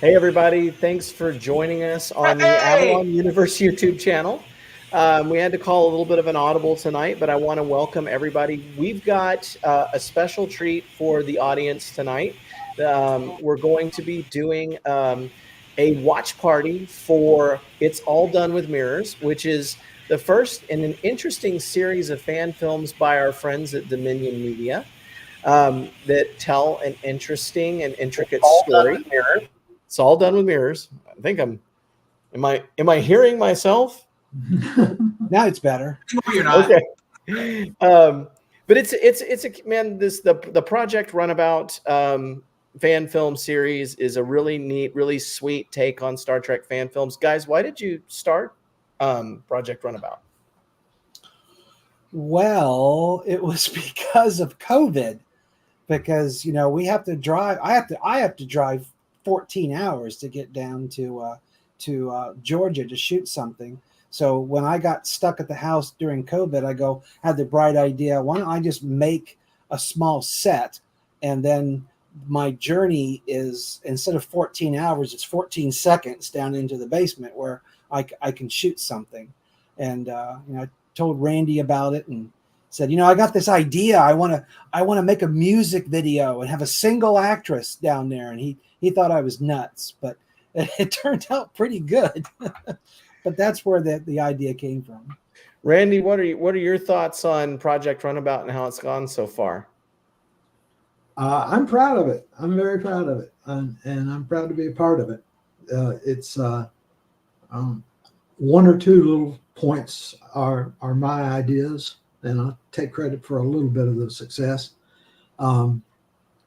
Hey, everybody. Thanks for joining us on the Hey! Avalon Universe YouTube channel. We had to call a little bit of an audible tonight, but I want to welcome everybody. We've got a special treat for the audience tonight. We're going to be doing a watch party for It's All Done with Mirrors, which is the first in an interesting series of fan films by our friends at Dominion Media that tell an interesting and intricate All done with story. mirrors. It's all done with mirrors. I think am I hearing myself? Now it's better. No, you're not. Okay. But it's a man, the Project Runabout fan film series is a really neat, really sweet take on Star Trek fan films. Guys, why did you start Project Runabout? Well, it was because of COVID. Because we have to drive. I have to drive 14 hours to get down to Georgia to shoot something. So when I got stuck at the house during COVID, had the bright idea. Why don't I just make a small set, and then my journey is, instead of 14 hours, it's 14 seconds down into the basement where I can shoot something. And I told Randy about it and said, I got this idea. I want to make a music video and have a single actress down there. And he thought I was nuts, but it turned out pretty good. But that's where the idea came from. Randy, what are your thoughts on Project Runabout and how it's gone so far? I'm proud of it. I'm very proud of it, and I'm proud to be a part of it. It's one or two little points are my ideas, and I'll take credit for a little bit of the success.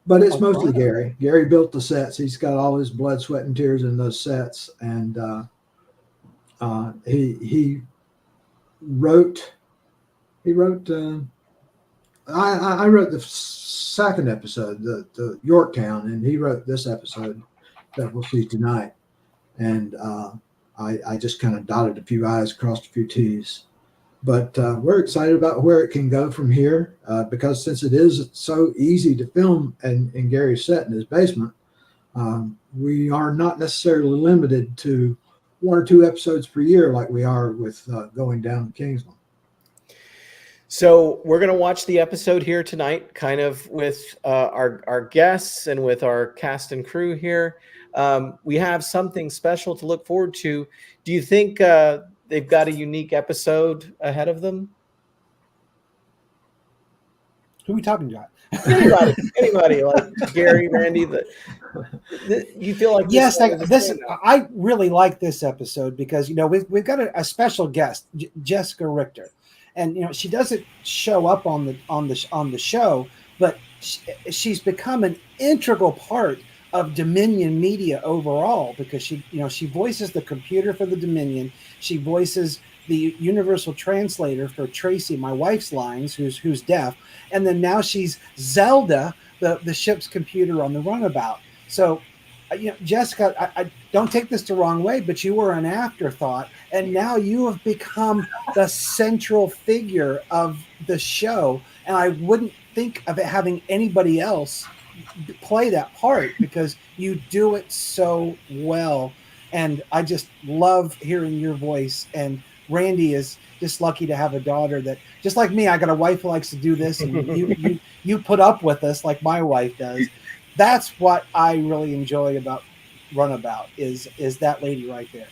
But it's mostly Gary. Gary built the sets. He's got all his blood, sweat, and tears in those sets, and he wrote. He wrote. I wrote the second episode, the Yorktown, and he wrote this episode that we'll see tonight. And I just kind of dotted a few I's, crossed a few T's. But we're excited about where it can go from here because since it is so easy to film in Gary's set in his basement, we are not necessarily limited to one or two episodes per year like we are with going down to Kingsland. So we're going to watch the episode here tonight, kind of with our guests and with our cast and crew here. We have something special to look forward to. Do you think they've got a unique episode ahead of them? Who are we talking about? Anybody like Gary, Randy. You feel like yes, I really like this episode because we've got a special guest, Jessica Richter. And she doesn't show up on the show, but she's become an integral part of Dominion Media overall because she voices the computer for the Dominion. She voices the universal translator for Tracy, my wife's lines, who's deaf, and then now she's Zelda, the ship's computer on the Runabout. So, Jessica, I don't take this the wrong way, but you were an afterthought, and now you have become the central figure of the show. And I wouldn't think of it having anybody else play that part because you do it so well. And I just love hearing your voice. And Randy is just lucky to have a daughter that, just like me, I got a wife who likes to do this, and you put up with us like my wife does. That's what I really enjoy about Runabout is that lady right there.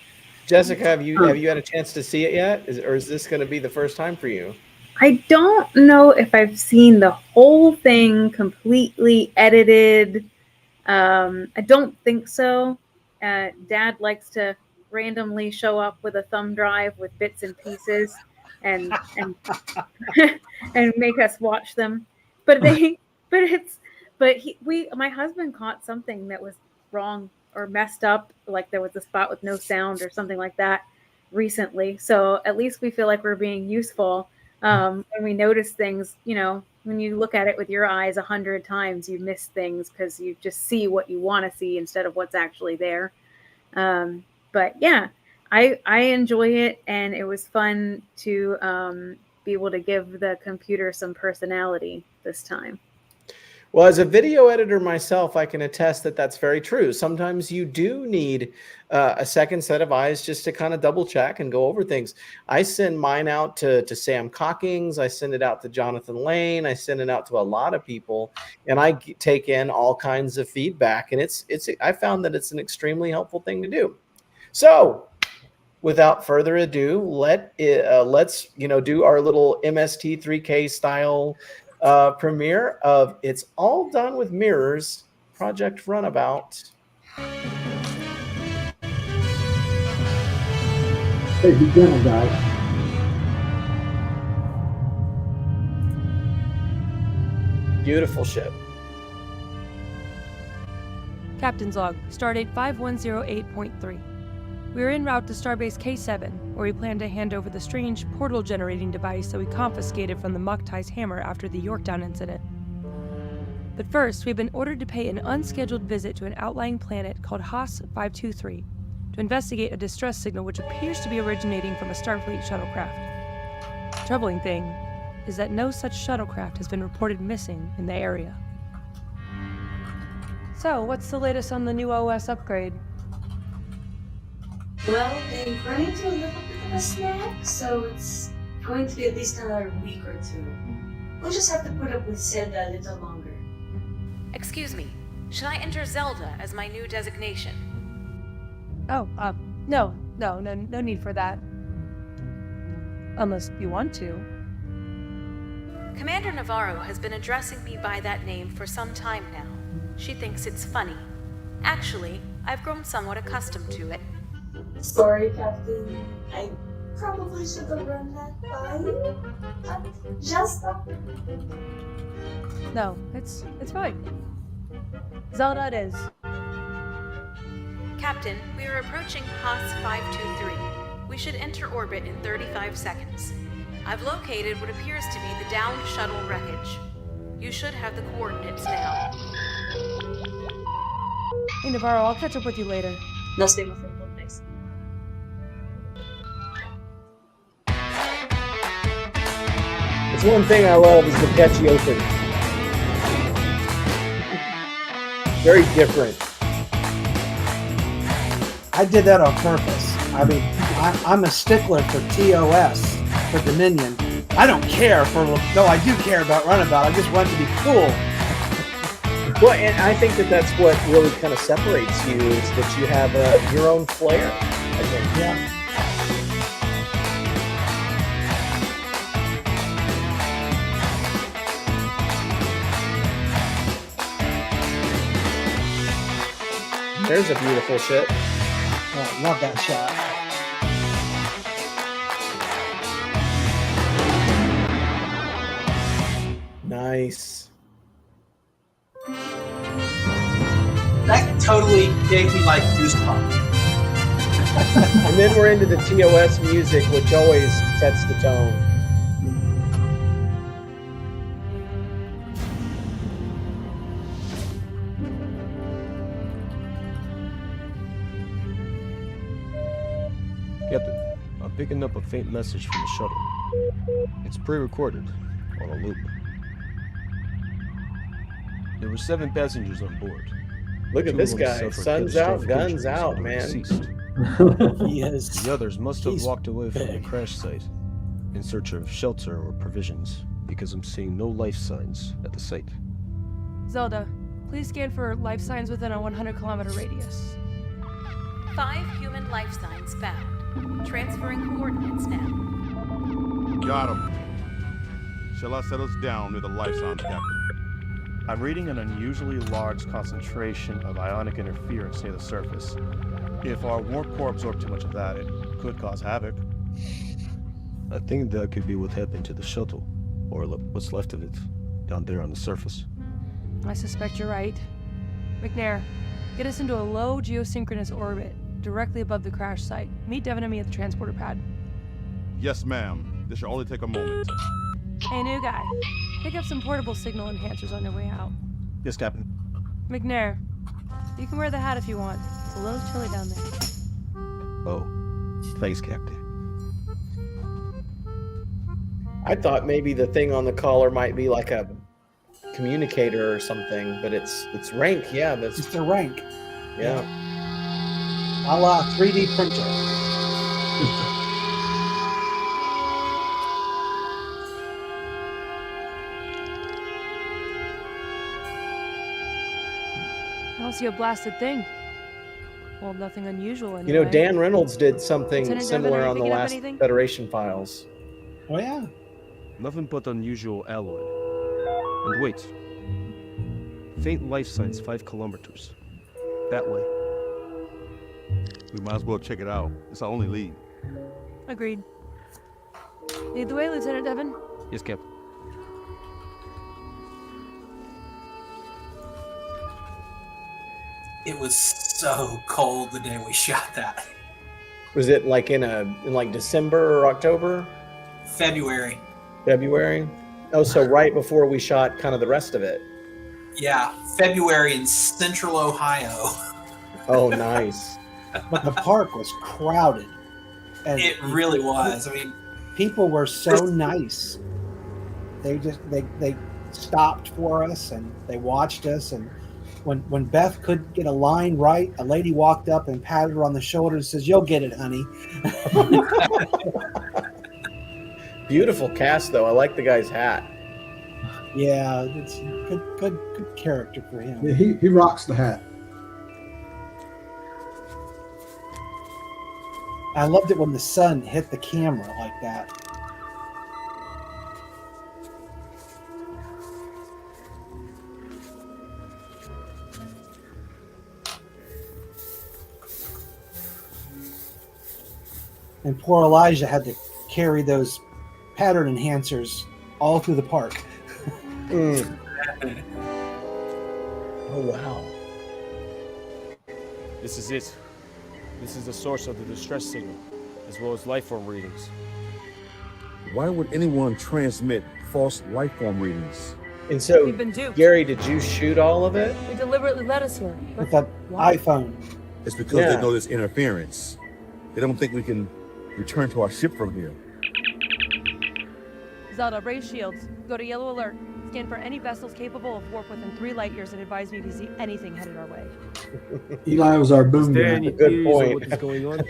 Jessica, have you had a chance to see it yet? Or is this going to be the first time for you? I don't know if I've seen the whole thing completely edited. I don't think so. Dad likes to randomly show up with a thumb drive with bits and pieces and and make us watch them. But my husband caught something that was wrong or messed up, like there was a spot with no sound or something like that recently. So at least we feel like we're being useful. And we notice things, when you look at it with your eyes 100 times, you miss things because you just see what you want to see instead of what's actually there. But yeah, I enjoy it, and it was fun to be able to give the computer some personality this time. Well, as a video editor myself, I can attest that that's very true. Sometimes you do need a second set of eyes just to kind of double check and go over things. I send mine out to Sam Cockings. I send it out to Jonathan Lane. I send it out to a lot of people, and I take in all kinds of feedback. And I found that it's an extremely helpful thing to do. So, without further ado, let's do our little MST3K style premiere of It's All Done with Mirrors, Project Runabout. Hey, be gentle, guys. Beautiful ship. Captain's log, stardate 5108.3. We are en route to Starbase K7, where we plan to hand over the strange portal-generating device that we confiscated from the Mukhtai's hammer after the Yorktown incident. But first, we've been ordered to pay an unscheduled visit to an outlying planet called Haas 523 to investigate a distress signal which appears to be originating from a Starfleet shuttlecraft. The troubling thing is that no such shuttlecraft has been reported missing in the area. So, what's the latest on the new OS upgrade? Well, they've run into a little bit of a snag, so it's going to be at least another week or two. We'll just have to put up with Zelda a little longer. Excuse me, should I enter Zelda as my new designation? Oh, no need for that. Unless you want to. Commander Navarro has been addressing me by that name for some time now. She thinks it's funny. Actually, I've grown somewhat accustomed to it. Sorry, Captain. I probably should have run that by you. But just No, it's fine. Zelda it is. Captain, we are approaching Haas 523. We should enter orbit in 35 seconds. I've located what appears to be the downed shuttle wreckage. You should have the coordinates now. Hey Navarro, I'll catch up with you later. No, stay with me. Thanks. It's one thing I love is the catchy open. Very different. I did that on purpose. I mean, I'm a stickler for TOS, for Dominion. I don't care though I do care about Runabout. I just want it to be cool. Well, and I think that's what really kind of separates you is that you have your own flair, I think. Yeah. There's a beautiful ship. Oh, love that shot. Nice. That totally gave me like goosebumps. And then we're into the TOS music, which always sets the tone. Captain, I'm picking up a faint message from the shuttle. It's pre-recorded, on a loop. There were 7 passengers on board. Look at 2 this of them guy. suffered Sun's out, catastrophic guns injuries out, and are man. deceased. He is. The others must have He's walked away from the big. crash site in search of shelter or provisions, because I'm seeing no life signs at the site. Zelda, please scan for life signs within a 100-kilometer radius. 5 human life signs found. Transferring coordinates now. Got him. Shall I set us down near the life signs, Captain? I'm reading an unusually large concentration of ionic interference near the surface. If our warp core absorbed too much of that, it could cause havoc. I think that could be what happened to the shuttle, or what's left of it, down there on the surface. I suspect you're right. McNair, get us into a low geosynchronous orbit, directly above the crash site. Meet Devin and me at the transporter pad. Yes, ma'am. This should only take a moment. Hey, new guy. Pick up some portable signal enhancers on your way out. Yes, Captain. McNair, you can wear the hat if you want. It's a little chilly down there. Oh, thanks, Captain. I thought maybe the thing on the collar might be like a communicator or something, but it's rank. Yeah, that's It's their rank. yeah. A la 3D printer. I don't see a blasted thing. Well, nothing unusual anyway. You know, Dan Reynolds did something Lieutenant Devon, similar are you on the picking up last anything? Federation files. Oh yeah. Nothing but unusual alloy. And wait. Faint life signs 5 kilometers. That way. We might as well check it out. It's our only lead. Agreed. Lead the way, Lieutenant Devon. Yes, Captain. It was so cold the day we shot that. Was it like in like December or October? February. February? Oh, so right before we shot kind of the rest of it. Yeah, February in Central Ohio. Oh, nice. But the park was crowded. And It really was. I mean, people were so nice. They stopped for us and they watched us. And when Beth couldn't get a line right, a lady walked up and patted her on the shoulder and says, "You'll get it, honey." Beautiful cast, though. I like the guy's hat. Yeah, it's good character for him. Yeah, he rocks the hat. I loved it when the sun hit the camera like that. And poor Elijah had to carry those pattern enhancers all through the park. Oh, wow. This is it. This is the source of the distress signal, as well as life form readings. Why would anyone transmit false life form readings? And so, We've been duped. Gary, did you shoot all of it? They deliberately led us here. With that iPhone. It's because Yeah. they know there's interference. They don't think we can return to our ship from here. Zelda, raise shields. Go to yellow alert. Scan for any vessels capable of warp within 3 light years and advise me if you see anything headed our way. Eli was our boom Is there guy. any Good theories point. on what is going on?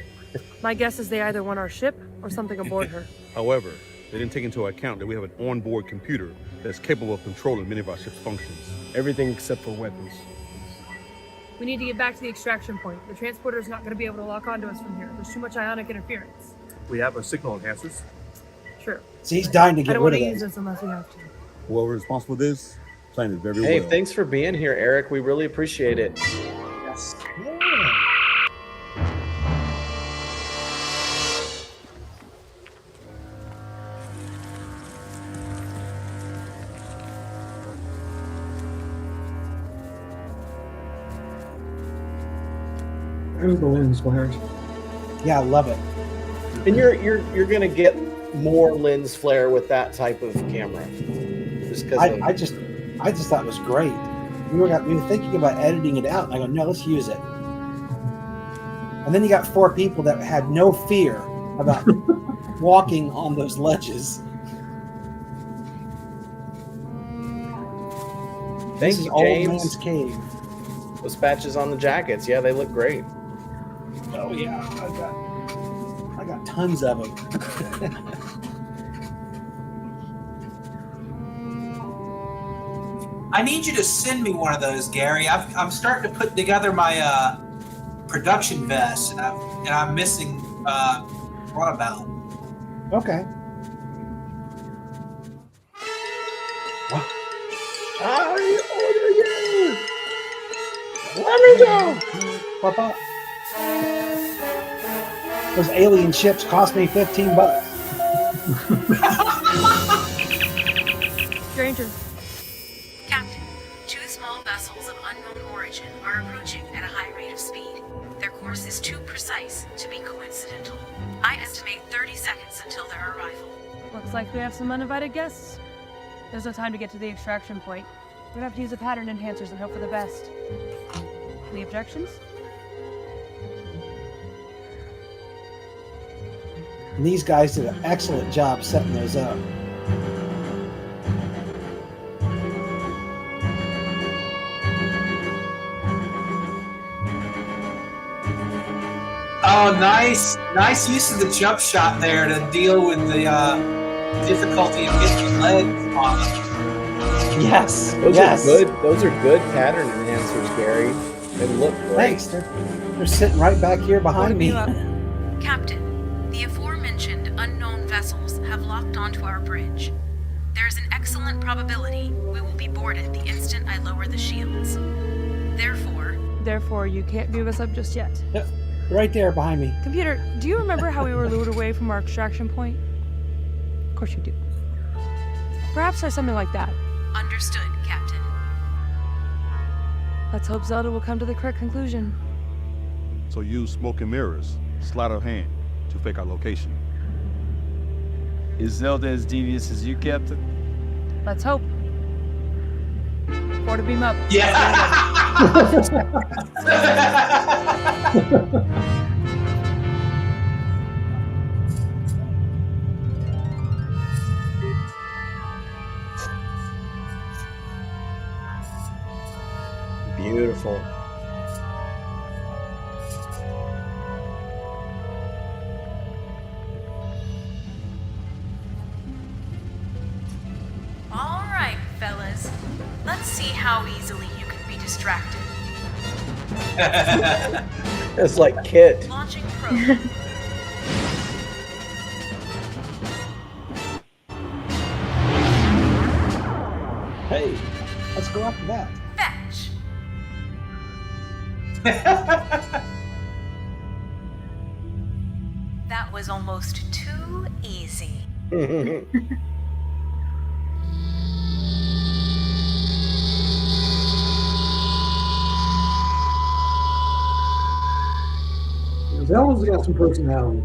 My guess is they either want our ship or something aboard her. However, they didn't take into account that we have an onboard computer that's capable of controlling many of our ship's functions. Everything except for weapons. We need to get back to the extraction point. The transporter's not going to be able to lock onto us from here. There's too much ionic interference. We have our signal enhancers. Sure. So he's dying to I get don't want rid to of use those. this unless we have to. Whoever is responsible for this planned it very Hey, well. thanks for being here, Eric. We really appreciate it. yes. There's the lens flares. Yeah, I love it. And you're gonna get more lens flare with that type of camera, just because. I just thought it was great. We were thinking about editing it out, and I go, no, let's use it. And then you got 4 people that had no fear about walking on those ledges. Thank This is you, Old James. Man's Cave. Those patches on the jackets, yeah, they look great. Oh yeah, I got tons of them. I need you to send me one of those, Gary. I'm starting to put together my production vest, and I'm missing Runabout. Okay. I order you. Let me go. Papa. Those alien ships cost me $15. Stranger. Captain, 2 small vessels of unknown origin are approaching at a high rate of speed. Their course is too precise to be coincidental. I estimate 30 seconds until their arrival. Looks like we have some uninvited guests. There's no time to get to the extraction point. We're gonna have to use the pattern enhancers and hope for the best. Any objections? And these guys did an excellent job setting those up. Oh, nice use of the jump shot there to deal with the difficulty of getting your legs on them. Yes. Those are good. Those are good pattern enhancers, Gary. They look great. Thanks. They're sitting right back here behind me. Captain, the aforementioned unknown vessels have locked onto our bridge. There is an excellent probability we will be boarded the instant I lower the shields. Therefore, you can't move us up just yet. Yep. Right there behind me. Computer, do you remember how we were lured away from our extraction point? Of course you do. Perhaps there's something like that. Understood, Captain. Let's hope Zelda will come to the correct conclusion. So use smoke and mirrors, sleight of hand, to fake our location. Is Zelda as devious as you, Captain? Let's hope. Or to beam up. Yeah. Beautiful. All right, fellas. Let's see how easily you can be distracted. It's like Kit. Launching probe. Hey, let's go after that. Fetch. That was almost too easy. Zelda's got some personality.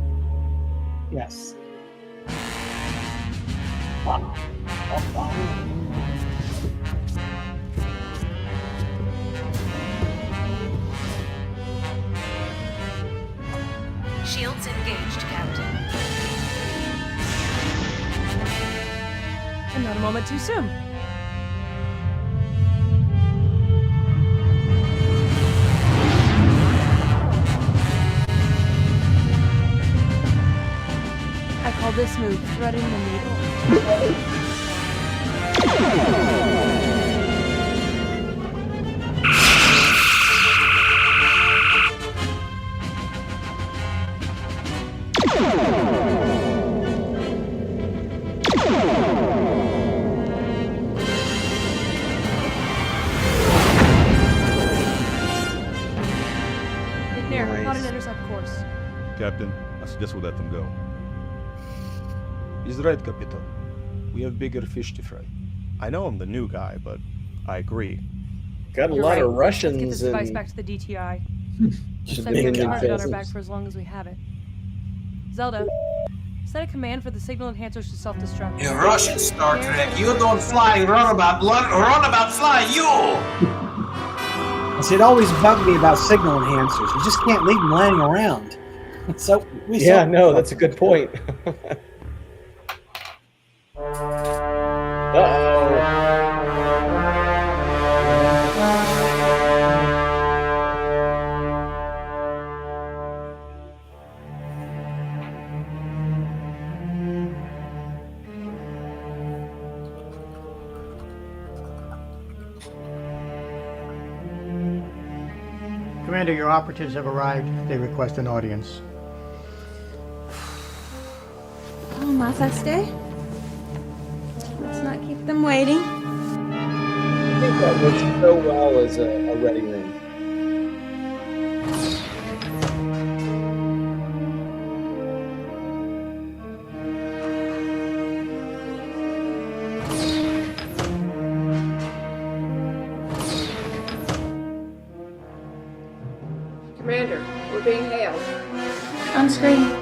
Yes. Shields engaged, Captain. And not a moment too soon. I call this move threading the needle. McNair, plot an intercept course. Captain, I suggest we let them go. He's right, Capitan. We have bigger fish to fry. I know I'm the new guy, but I agree. Got a You're lot right. of Let's get Russians this device and back to the DTI. just Said we can Dominion target on our back faces. for as long as we have it. Zelda, set a command for the signal enhancers to self-destruct. In Russian Star Trek, you don't fly runabout fly you! See, it always bugged me about signal enhancers. You just can't leave them laying around. So we Yeah, no, that's a good point. Uh-oh. Commander, your operatives have arrived. They request an audience. Oh, Masaste. Let's not keep them waiting. I think that works so well as a ready room. Commander, we're being hailed. On screen.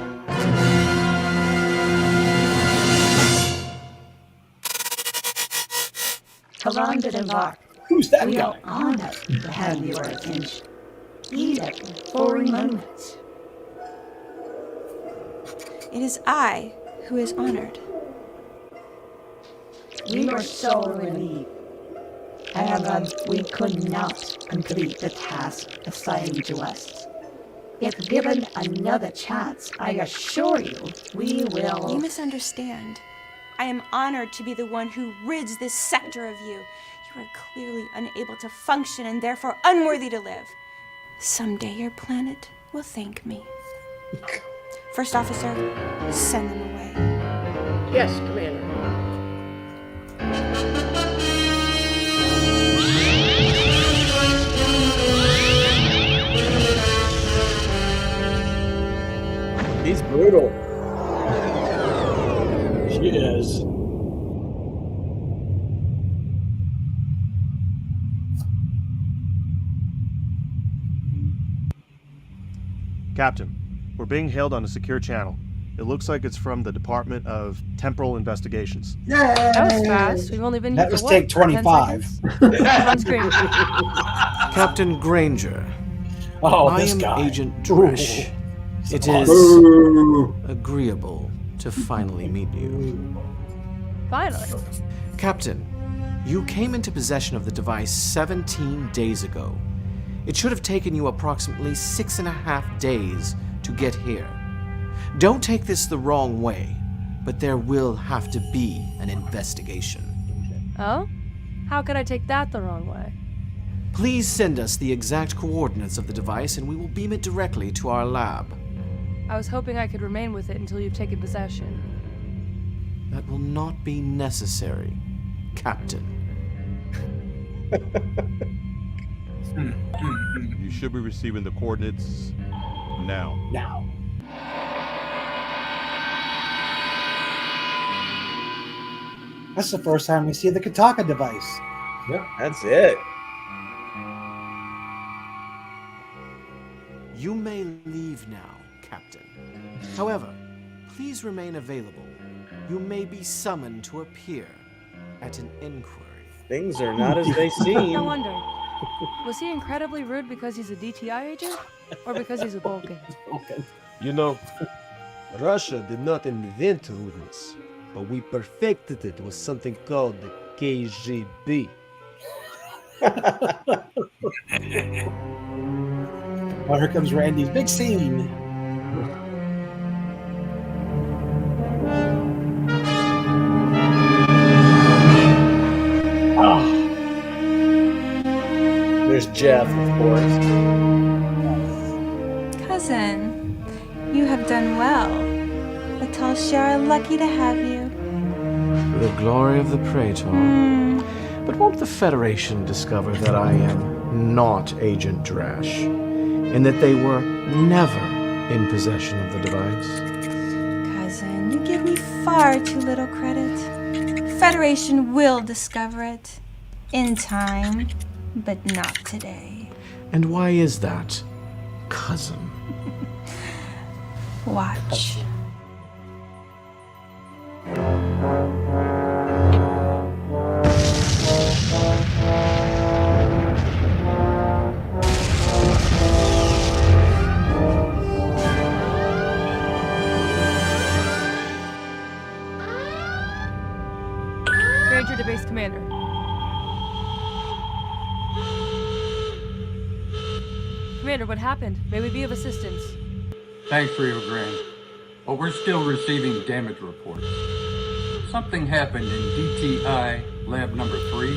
Along to embark. Who's that We guy? are honored to have your attention. Even for a moment. It is I who is honored. We were so relieved. However, we could not complete the task assigned to us. If given another chance, I assure you, we will. You misunderstand. I am honored to be the one who rids this sector of you. You are clearly unable to function and therefore unworthy to live. Someday your planet will thank me. First officer, send them away. Yes, Commander. He's brutal. She is. Captain, we're being hailed on a secure channel. It looks like it's from the Department of Temporal Investigations. That was fast. We've only been here That for was what, take 10 25. seconds? On screen. Captain Granger. Oh, I this am guy. Agent Dresch. Ooh. It Ooh. is agreeable to finally meet you. Finally. Captain, you came into possession of the device 17 days ago. It should have taken you approximately 6.5 days to get here. Don't take this the wrong way, but there will have to be an investigation. Oh? How could I take that the wrong way? Please send us the exact coordinates of the device and we will beam it directly to our lab. I was hoping I could remain with it until you've taken possession. That will not be necessary, Captain. You should be receiving the coordinates now. Now. That's the first time we see the Kataka device. Yep. That's it. You may leave now, Captain. However, please remain available. You may be summoned to appear at an inquiry. Things are not as they seem. No wonder. Was he incredibly rude because he's a DTI agent? Or because he's a Vulcan? You know, Russia did not invent rudeness, but we perfected it with something called the KGB. Oh, here comes Randy's big scene. Oh. There's Jeff, of course. Cousin, you have done well. The Talshi are lucky to have you. For the glory of the Praetor. But won't the Federation discover that I am not Agent Dresch, and that they were never in possession of the device? Cousin, you give me far too little credit. Federation will discover it. In time, but not today. And why is that, cousin? Watch. Ranger to base commander. Commander, what happened? May we be of assistance? Thanks, Rio Grande. But we're still receiving damage reports. Something happened in DTI Lab Number 3.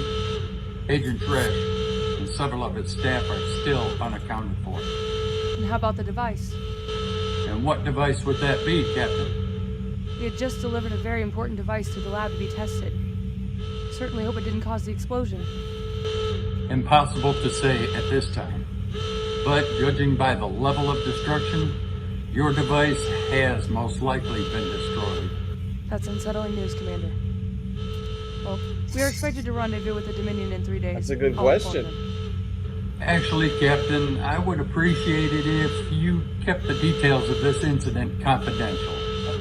Agent Dresch and several of its staff are still unaccounted for. And how about the device? And what device would that be, Captain? We had just delivered a very important device to the lab to be tested. Certainly hope it didn't cause the explosion. Impossible to say at this time. But judging by the level of destruction, your device has most likely been destroyed. That's unsettling news, Commander. Well, we are expected to rendezvous with the Dominion in 3 days. That's a good I'll inform question. them. Actually, Captain, I would appreciate it if you kept the details of this incident confidential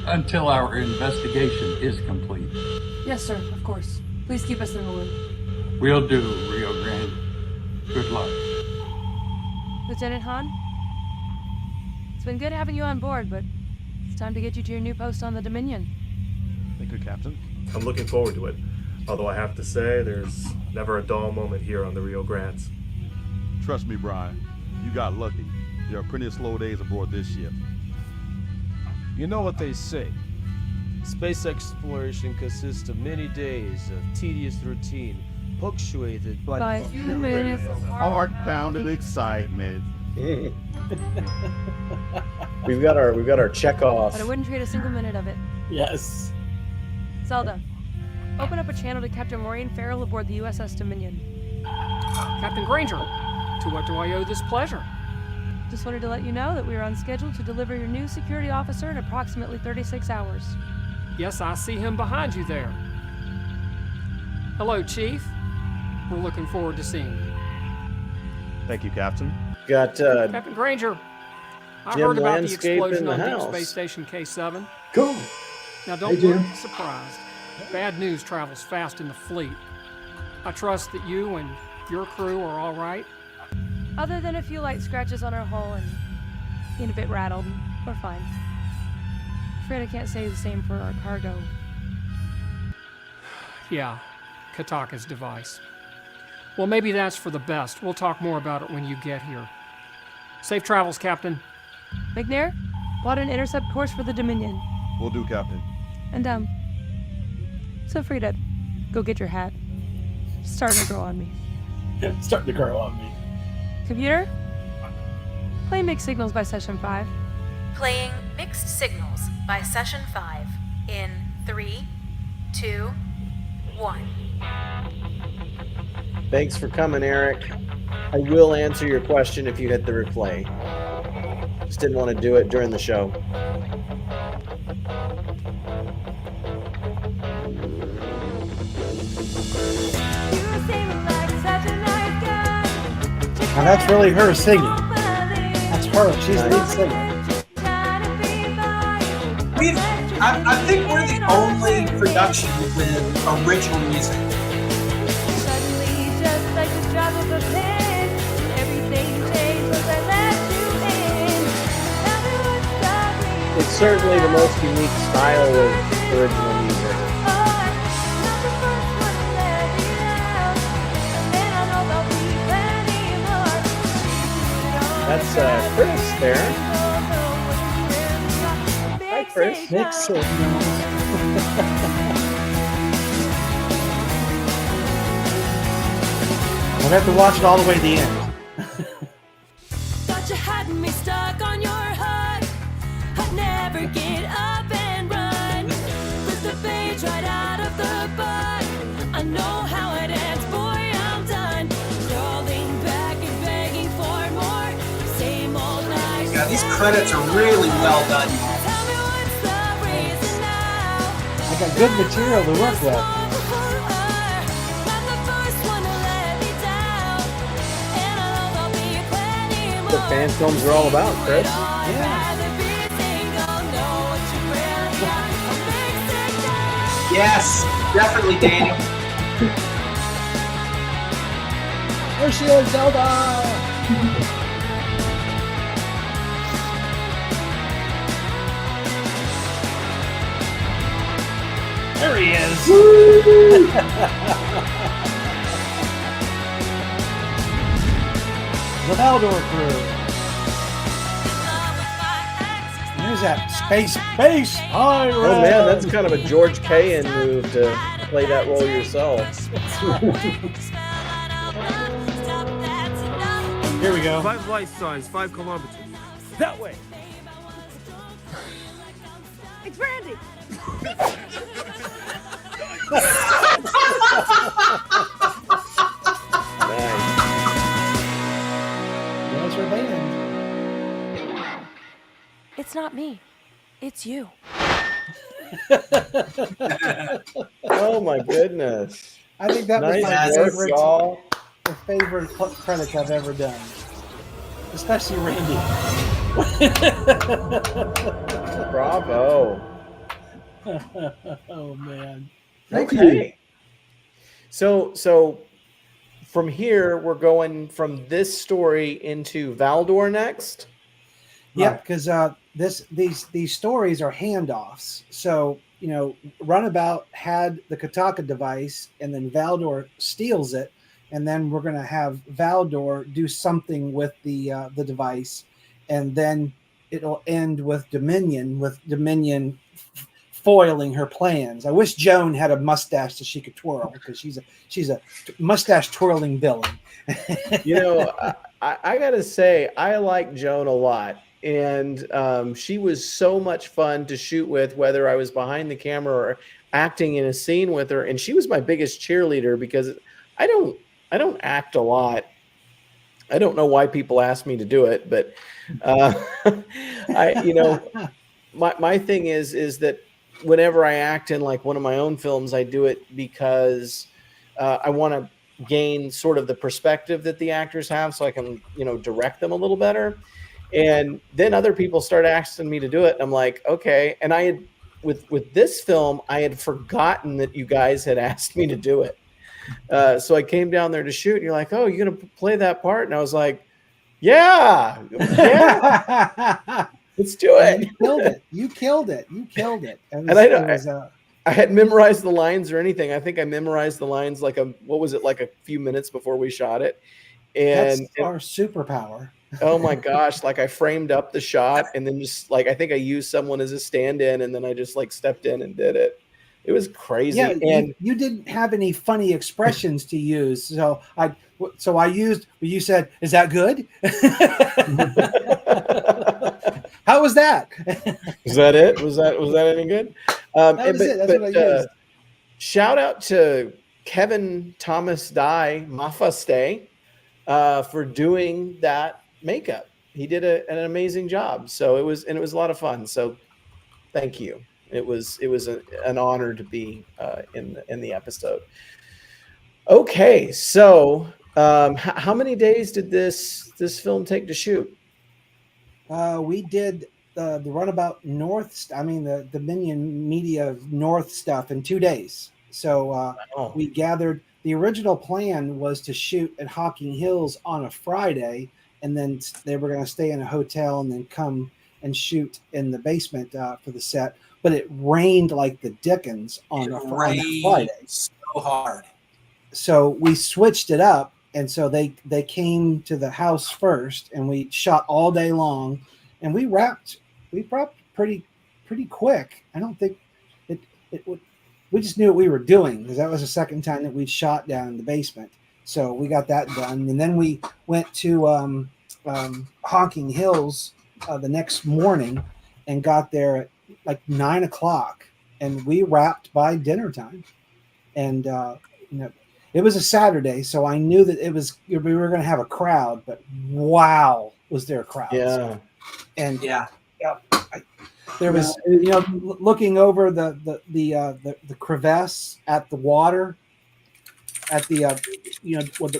until our investigation is complete. Yes, sir, of course. Please keep us in the loop. Will do, Rio Grande. Good luck. Lieutenant Han? It's been good having you on board, but it's time to get you to your new post on the Dominion. Thank you, Captain. I'm looking forward to it. Although I have to say, there's never a dull moment here on the Rio Grandes. Trust me, Brian. You got lucky. There are plenty of slow days aboard this ship. You know what they say. Space exploration consists of many days of tedious routine, punctuated by Heart-pounding excitement. We've got our check off. But I wouldn't trade a single minute of it. Yes. Zelda, open up a channel to Captain Maureen Farrell aboard the USS Dominion. Captain Granger, to what do I owe this pleasure? Just wanted to let you know that we are on schedule to deliver your new security officer in approximately 36 hours. Yes, I see him behind you there. Hello, Chief. We're looking forward to seeing you. Thank you, Captain. Got Captain Granger, I Jim heard about the Landscape explosion in the on Deep house. Space Station K7. Cool. Now, don't Hey, Jim. be surprised. Bad news travels fast in the fleet. I trust that you and your crew are all right. Other than a few light scratches on our hull and being a bit rattled, we're fine. Afraid I can't say the same for our cargo. Yeah, Kataka's device. Well, maybe that's for the best. We'll talk more about it when you get here. Safe travels, Captain. McNair, plot an intercept course for the Dominion. Will do, Captain. And feel free to go get your hat. It's starting to grow on me. It's starting to grow on me. Computer, play Mixed Signals by Session 5. Playing Mixed Signals by Session 5 in 3, 2, 1. Thanks for coming, Eric. I will answer your question if you hit the replay. Just didn't want to do it during the show. Now that's really her singing. That's her. She's the lead singer. I think we're the only production with original music. It's certainly the most unique style of original music. That's Chris there. Hi, Chris. Mixed Signals. We'll have to watch it all the way to the end. Thought you had me stuck on your hook. I'd never get up and run. Rip the page right out of the book. I know how it ends, boy, I'm done. Crawling back and begging for more. Same old lies. Yeah, these credits are really well done. Tell me what's the reason now. I got good material to work with. I'm the first one to let me down. And I know there'll be plenty more. That's what fan films are all about, Chris. Yes, definitely, Daniel. There she is, Zelda! There he is! The Valdor crew. There's that space pirate. Oh man, that's kind of a George Cahan move to play that role yourself. Here we go. 5 light signs, 5 kilometers. That way. It's Randy. There's her band. It's not me. It's you. Oh my goodness. I think that was Nice my work, favorite, y'all. the favorite credits I've ever done. Especially Randy. Bravo. Oh man. Thank Okay. you. So from here we're going from this story into Valdor next. Yeah, because these stories are handoffs. So, you know, Runabout had the Kataka device, and then Valdor steals it and then we're going to have Valdor do something with the device, and then it'll end with Dominion foiling her plans. I wish Joan had a mustache that she could twirl, because she's a mustache twirling villain. You know, I gotta say, I like Joan a lot, and she was so much fun to shoot with, whether I was behind the camera or acting in a scene with her. And she was my biggest cheerleader, because I don't act a lot. I don't know why people ask me to do it, but my thing is that whenever I act in like one of my own films, I do it because I want to gain sort of the perspective that the actors have, so I can, direct them a little better. And then other people start asking me to do it, and I'm like, okay. And I had with this film, I had forgotten that you guys had asked me to do it. So I came down there to shoot, and you're like, oh, you're gonna play that part? And I was like, yeah. Let's do it. You killed it. And I hadn't memorized the lines or anything. I think I memorized the lines like a few minutes before we shot it. And that's our superpower. Oh my gosh. Like, I framed up the shot, and then just like, I think I used someone as a stand-in, and then I just like stepped in and did it. It was crazy. Yeah, and you didn't have any funny expressions to use. So I used, you said, is that good? How was that? Was that it? Was that any good? That was it. That's what I used. Shout out to Kevin Thomas Dye Mafaste for doing that makeup. He did an amazing job. So it was a lot of fun. So thank you. It was an honor to be in the episode. Okay, so how many days did this film take to shoot? We did the Runabout North. The Dominion Media North stuff in 2 days. So we gathered. The original plan was to shoot at Hocking Hills on a Friday, and then they were going to stay in a hotel and then come and shoot in the basement for the set. But it rained like the dickens on a Friday. So hard. So we switched it up, and so they came to the house first, and we shot all day long, and we wrapped pretty quick. I don't think it would. We just knew what we were doing, because that was the second time that we'd shot down in the basement. So we got that done, and then we went to Hocking Hills the next morning and got there at like 9 o'clock, and we wrapped by dinner time. And it was a Saturday, so I knew that we were going to have a crowd. But wow, was there a crowd? Yeah, and there was, looking over the crevasse at the water, at the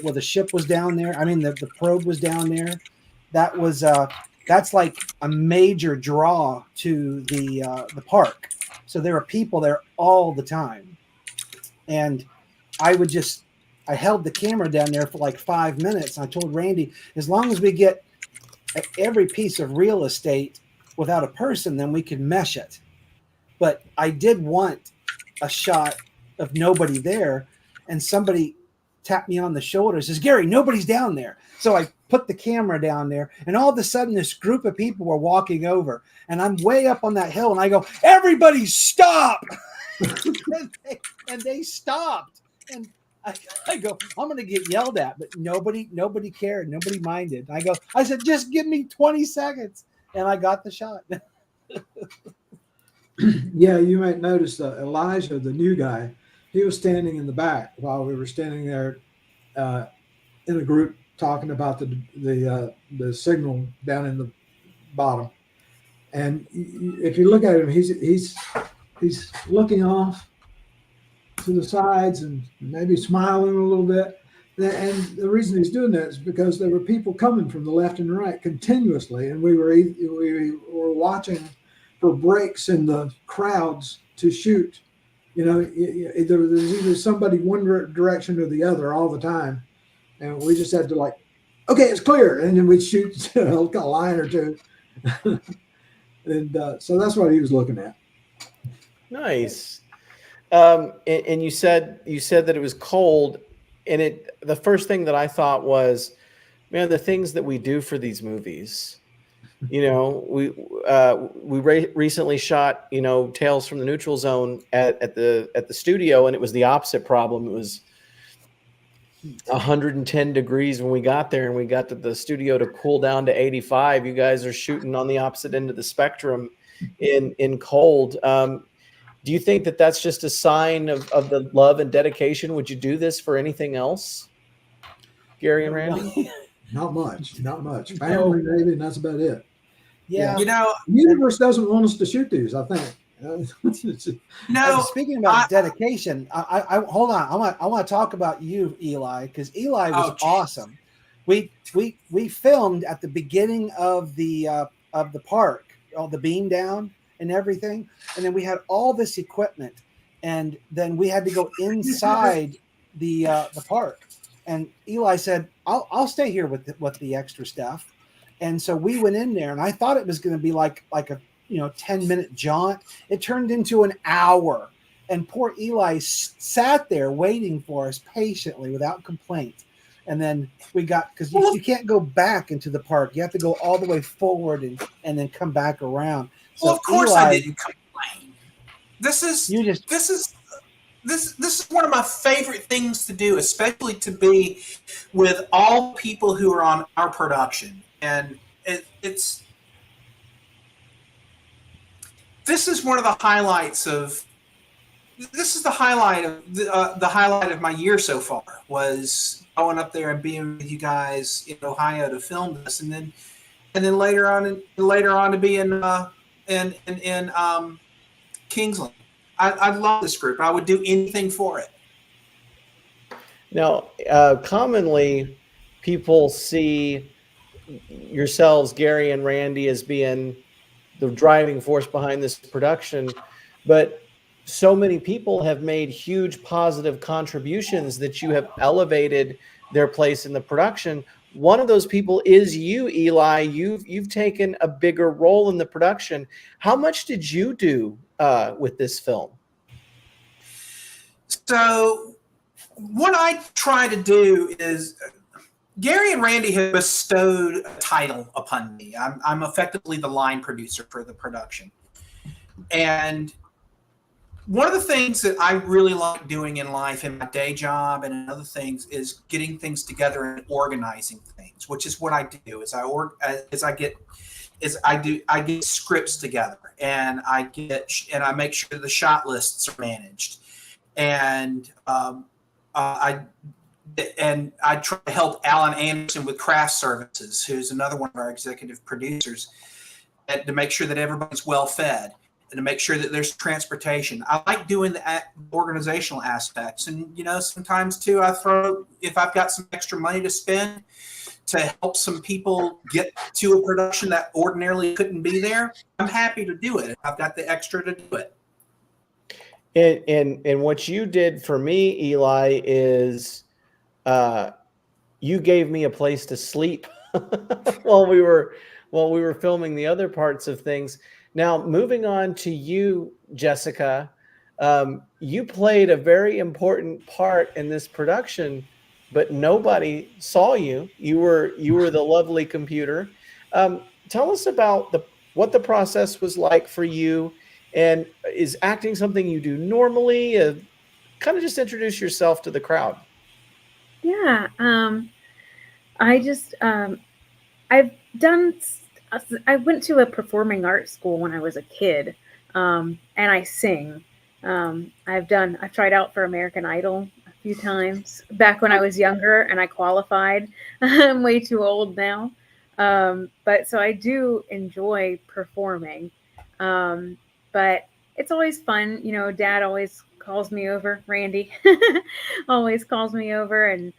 where the ship was down there. I mean, the probe was down there. That was that's like a major draw to the park. So there were people there all the time, and I held the camera down there for like 5 minutes. And I told Randy, as long as we get every piece of real estate without a person, then we can mesh it. But I did want a shot of nobody there, and somebody tapped me on the shoulder and says, Gary, nobody's down there. So I put the camera down there, and all of a sudden this group of people were walking over, and I'm way up on that hill, and I go, everybody stop. and they stopped. And I go, I'm going to get yelled at, but nobody cared. Nobody minded. I said, just give me 20 seconds. And I got the shot. Yeah, you might notice Elijah, the new guy, he was standing in the back while we were standing there in a group talking about the signal down in the bottom. And if you look at him, he's looking off to the sides and maybe smiling a little bit. And the reason he's doing that is because there were people coming from the left and right continuously, and we were watching for breaks in the crowds to shoot. There's either somebody one direction or the other all the time, and we just had to okay, it's clear, and then we'd shoot a line or two. And so that's what he was looking at. Nice. And you said that it was cold. the first thing that I thought was, man, the things that we do for these movies. We recently shot Tales from the Neutral Zone at the studio, and it was the opposite problem. It was 110 degrees when we got there, and we got to the studio to cool down to 85. You guys are shooting on the opposite end of the spectrum in cold. Do you think that that's just a sign of the love and dedication? Would you do this for anything else, Gary and Randy? Not much. Family, maybe, and that's about it. Yeah. The universe doesn't want us to shoot these, I think. Speaking about dedication, I hold on. I want to talk about you, Eli, because Eli was awesome. We filmed at the beginning of the park, all the beam down and everything, and then we had all this equipment, and then we had to go inside the park. And Eli said, "I'll stay here with the extra stuff." And so we went in there, and I thought it was going to be like a 10-minute jaunt. It turned into an hour, and poor Eli sat there waiting for us patiently without complaint. And then we got, because you can't go back into the park, you have to go all the way forward and then come back around. So well, of course Eli, I didn't complain. This is one of my favorite things to do, especially to be with all people who are on our production. And this is one of the highlights of the highlight of my year so far, was going up there and being with you guys in Ohio to film this, and then later on to be in Kingsland. I love this group. I would do anything for it. Now, commonly, people see yourselves, Gary and Randy, as being the driving force behind this production, but so many people have made huge positive contributions that you have elevated their place in the production. One of those people is you, Eli. You've taken a bigger role in the production. How much did you do with this film? So what I try to do is, Gary and Randy have bestowed a title upon me. I'm effectively the line producer for the production. And one of the things that I really like doing in life, in my day job and in other things, is getting things together and organizing things, which is what I do. I get scripts together, and I make sure the shot lists are managed, and I try to help Alan Anderson with craft services, who's another one of our executive producers, to make sure that everybody's well fed and to make sure that there's transportation. I like doing the organizational aspects, and sometimes too, if I've got some extra money to spend to help some people get to a production that ordinarily couldn't be there, I'm happy to do it. I've got the extra to do it. And what you did for me, Eli, is you gave me a place to sleep while we were filming the other parts of things. Now, moving on to you, Jessica, you played a very important part in this production, but nobody saw you. You were the lovely computer. Tell us about what the process was like for you, and is acting something you do normally? Kind of just introduce yourself to the crowd. Yeah, I went to a performing arts school when I was a kid, and I sing. I've tried out for American Idol a few times back when I was younger, and I qualified. I'm way too old now, but so I do enjoy performing. But it's always fun, Dad always calls me over. Randy always calls me over and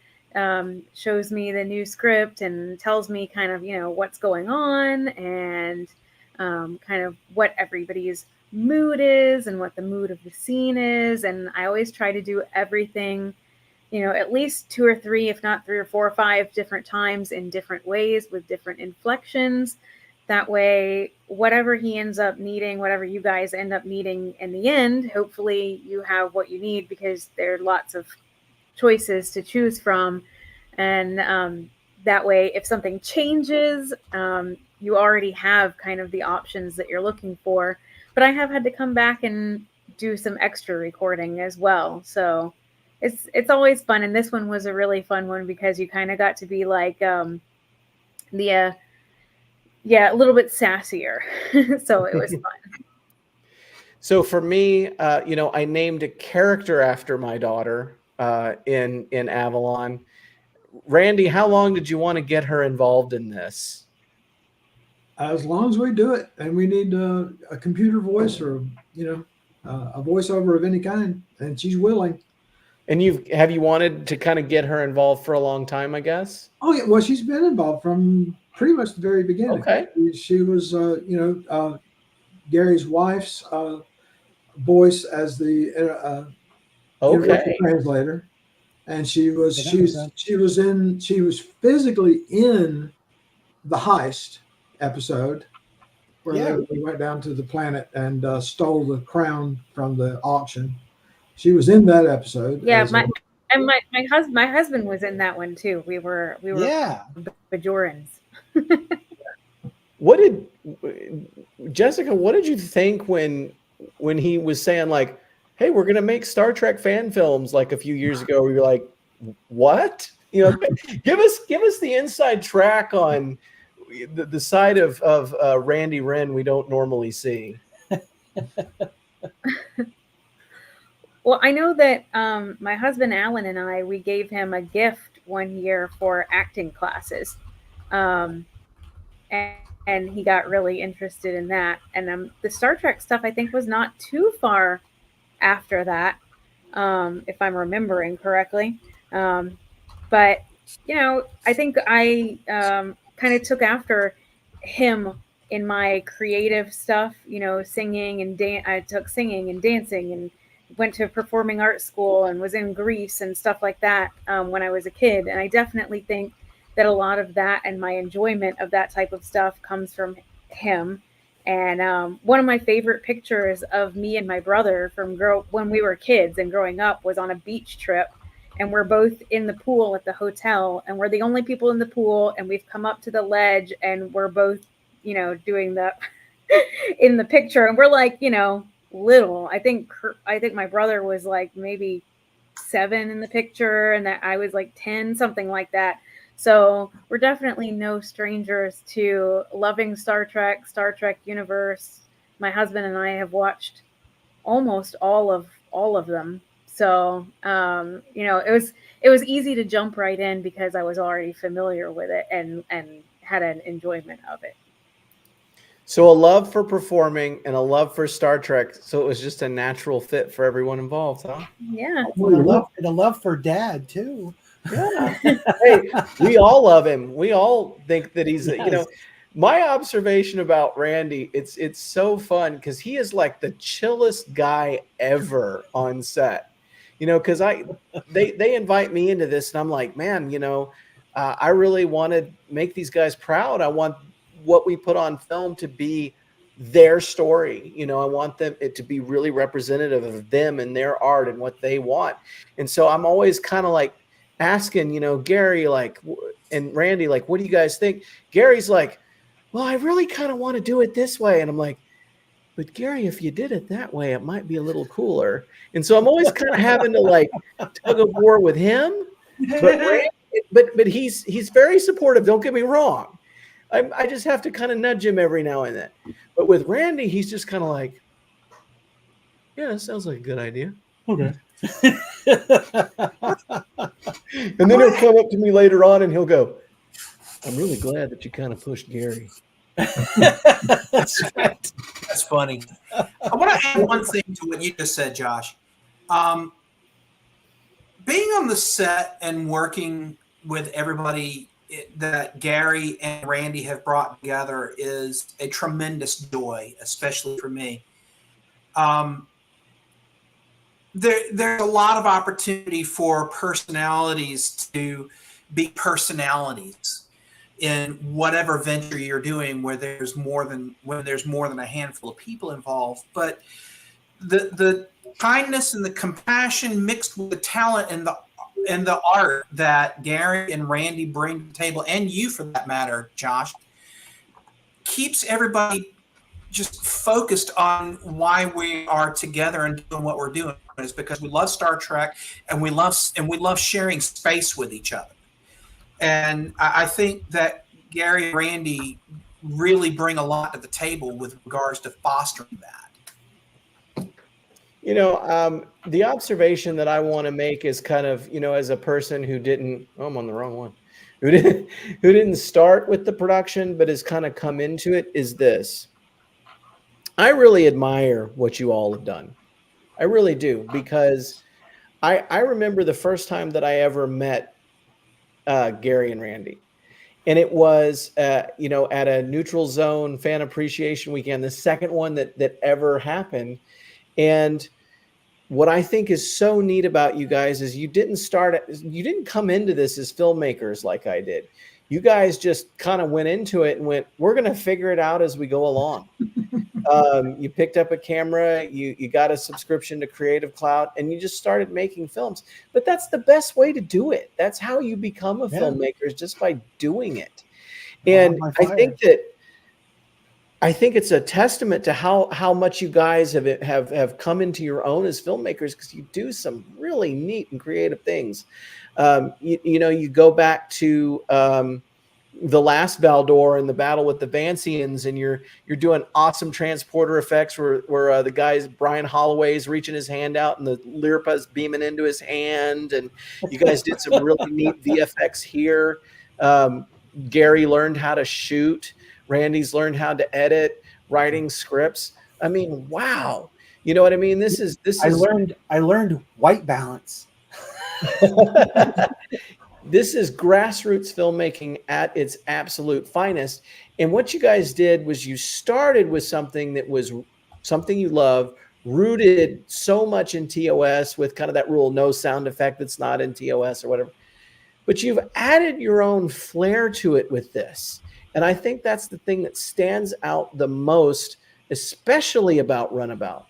shows me the new script and tells me kind of, what's going on and kind of what everybody's mood is and what the mood of the scene is. And I always try to do everything, at least 2 or 3, if not 3 or 4 or 5 different times in different ways with different inflections. That way, whatever he ends up needing, whatever you guys end up needing in the end, hopefully you have what you need, because there are lots of choices to choose from, and that way, if something changes, you already have kind of the options that you're looking for. But I have had to come back and do some extra recording as well, so it's always fun. And this one was a really fun one because you kind of got to be like the yeah, a little bit sassier, so it was fun. So for me, I named a character after my daughter in Avalon. Randy, how long did you want to get her involved in this? As long as we do it, and we need a computer voice or a voiceover of any kind, and she's willing. And have you wanted to kind of get her involved for a long time, I guess? Oh yeah, well, she's been involved from pretty much the very beginning. Okay. She was, Gary's wife's voice as the universal translator, and she was physically in the heist episode where they went down to the planet and stole the crown from the auction. She was in that episode. Yeah, my husband was in that one too. We were Bajorans. Jessica, what did you think when he was saying like, hey, we're going to make Star Trek fan films like a few years ago? We were like, what? Give us the inside track on the side of Randy Wren we don't normally see. Well, I know that my husband Alan and we gave him a gift one year for acting classes, and he got really interested in that. And the Star Trek stuff I think was not too far after that, if I'm remembering correctly. But I think I kind of took after him in my creative stuff. Singing and I took singing and dancing and went to performing arts school and was in Greece and stuff like that when I was a kid. And I definitely think that a lot of that and my enjoyment of that type of stuff comes from him. And one of my favorite pictures of me and my brother from when we were kids and growing up was on a beach trip. And we're both in the pool at the hotel, and we're the only people in the pool. And we've come up to the ledge, and we're both, doing the in the picture. And we're like, little. I think my brother was like maybe 7 in the picture, and that I was like 10, something like that. So we're definitely no strangers to loving Star Trek universe. My husband and I have watched almost all of them. So it was easy to jump right in because I was already familiar with it and had an enjoyment of it. So a love for performing and a love for Star Trek. So it was just a natural fit for everyone involved, huh? Yeah. And a love for Dad too. Yeah. Hey, we all love him. We all think that he's, my observation about Randy, it's so fun because he is like the chillest guy ever on set. Because they invite me into this and I'm like, man, I really want to make these guys proud. I want what we put on film to be their story. I want it to be really representative of them and their art and what they want. And so I'm always kind of like asking, Gary, like, and Randy, like, what do you guys think? Gary's like, well, I really kind of want to do it this way. And I'm like, but Gary, if you did it that way, it might be a little cooler. And so I'm always kind of having to like tug of war with him. But Randy, but he's very supportive. Don't get me wrong. I just have to kind of nudge him every now and then. But with Randy, he's just kind of like, yeah, that sounds like a good idea. Okay. And then he'll come up to me later on and he'll go, I'm really glad that you kind of pushed Gary. That's right. That's funny. I want to add one thing to what you just said, Josh. Being on the set and working with everybody that Gary and Randy have brought together is a tremendous joy, especially for me. There's a lot of opportunity for personalities to be personalities in whatever venture you're doing, where there's more than a handful of people involved. But the kindness and the compassion mixed with the talent and the and the art that Gary and Randy bring to the table, and you for that matter, Josh, keeps everybody just focused on why we are together and doing what we're doing. Is because we love Star Trek and we love sharing space with each other. And I think that Gary and Randy really bring a lot to the table with regards to fostering that. The observation that I want to make is kind of, as a person who didn't, oh, I'm on the wrong one, who didn't start with the production, but has kind of come into it, is this. I really admire what you all have done. I really do, because I remember the first time that I ever met Gary and Randy. And it was, at a Neutral Zone Fan Appreciation Weekend, the second one that ever happened. And what I think is so neat about you guys is you didn't come into this as filmmakers like I did. You guys just kind of went into it and went, we're going to figure it out as we go along. You picked up a camera, you got a subscription to Creative Cloud, and you just started making films. But that's the best way to do it. That's how you become a filmmaker, is just by doing it. And I think it's a testament to how much you guys have come into your own as filmmakers, because you do some really neat and creative things. You go back to the last Valdor and the battle with the Vancians, and you're doing awesome transporter effects where the guy's Brian Holloway's reaching his hand out and the Lirpa's beaming into his hand, and you guys did some really neat VFX here. Gary learned how to shoot. Randy's learned how to edit, writing scripts. I mean, wow. You know what I mean? I learned white balance. This is grassroots filmmaking at its absolute finest. And what you guys did was you started with something that was something you love, rooted so much in TOS, with kind of that rule, no sound effect that's not in TOS or whatever. But you've added your own flair to it with this. And I think that's the thing that stands out the most, especially about Runabout,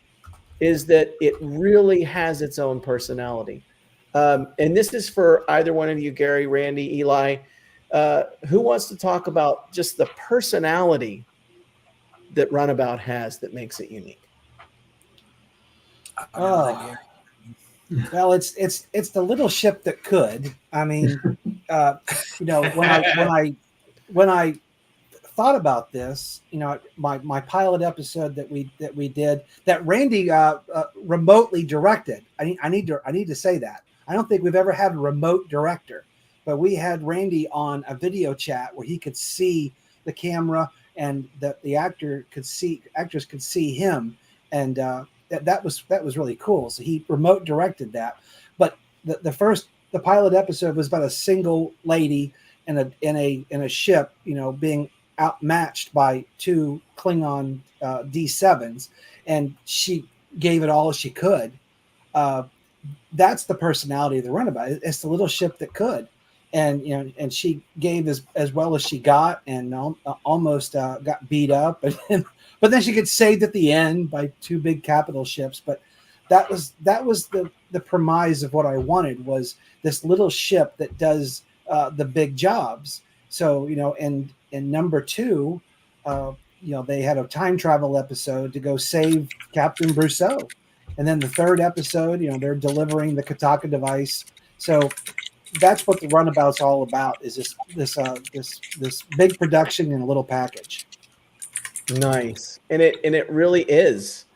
is that it really has its own personality. And this is for either one of you, Gary, Randy, Eli. Who wants to talk about just the personality that Runabout has that makes it unique? Oh, well, it's the little ship that could. I mean, when I thought about this, my pilot episode that we did, that Randy remotely directed. I need to say that. I don't think we've ever had a remote director, but we had Randy on a video chat where he could see the camera and the actors could see him, and that was really cool. So he remote directed that. But the pilot episode was about a single lady in a ship, being outmatched by two Klingon D7s, and she gave it all she could. That's the personality of the Runabout. It's the little ship that could, and and she gave as well as she got, and almost got beat up, but then she gets saved at the end by two big capital ships. But that was the premise of what I wanted, was this little ship that does the big jobs. So in number 2, they had a time travel episode to go save Captain Brousseau. And then the third episode, they're delivering the Kataka device. So that's what the Runabout's all about, is this big production in a little package. Nice. And it really is.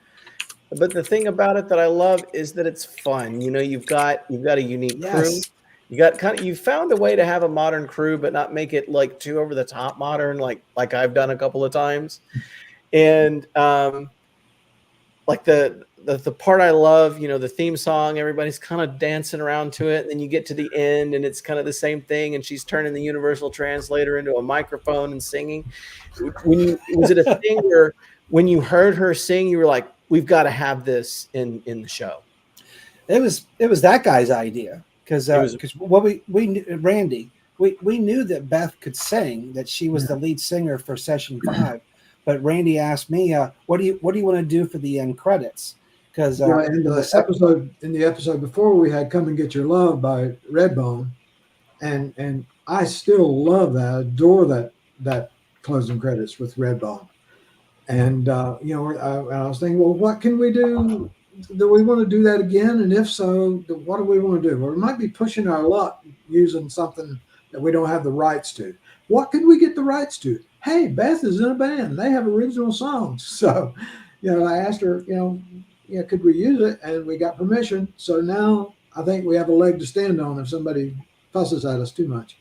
But the thing about it that I love is that it's fun. You've got a unique crew. You found a way to have a modern crew, but not make it like too over the top modern, like I've done a couple of times. And like the part I love, the theme song, everybody's kind of dancing around to it. And then you get to the end and it's kind of the same thing. And she's turning the universal translator into a microphone and singing. Was it a thing where when you heard her sing, you were like, we've got to have this in the show? It was that guy's idea. Because what we knew, Randy, we knew that Beth could sing, that she was the lead singer for session 5. But Randy asked me, what do you want to do for the end credits? because in the episode before, we had "Come and Get Your Love" by Redbone, and I still love that, adore that closing credits with Redbone. And I was thinking, well, what can we do? Do we want to do that again? And if so, what do we want to do? Well, we might be pushing our luck using something that we don't have the rights to. What could we get the rights to? Hey, Beth is in a band. They have original songs. So, I asked her, could we use it? And we got permission. So now I think we have a leg to stand on if somebody fusses at us too much.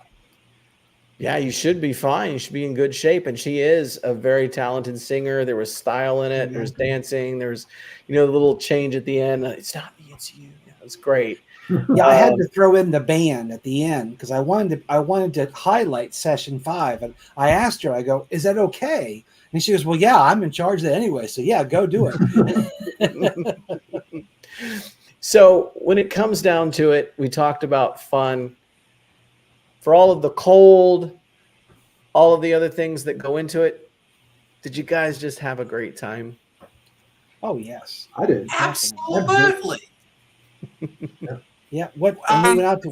Yeah, you should be fine. You should be in good shape. And she is a very talented singer. There was style in it. There's dancing. There's, the little change at the end. It's not me, it's you. It's great. Yeah, I had to throw in the band at the end because I wanted to highlight session 5. And I asked her, I go, is that okay? And she goes, well, yeah, I'm in charge of it anyway. So yeah, go do it. So when it comes down to it, we talked about fun. For all of the cold, all of the other things that go into it, did you guys just have a great time? Oh, yes. I did. Absolutely. Yeah. What? And we went out to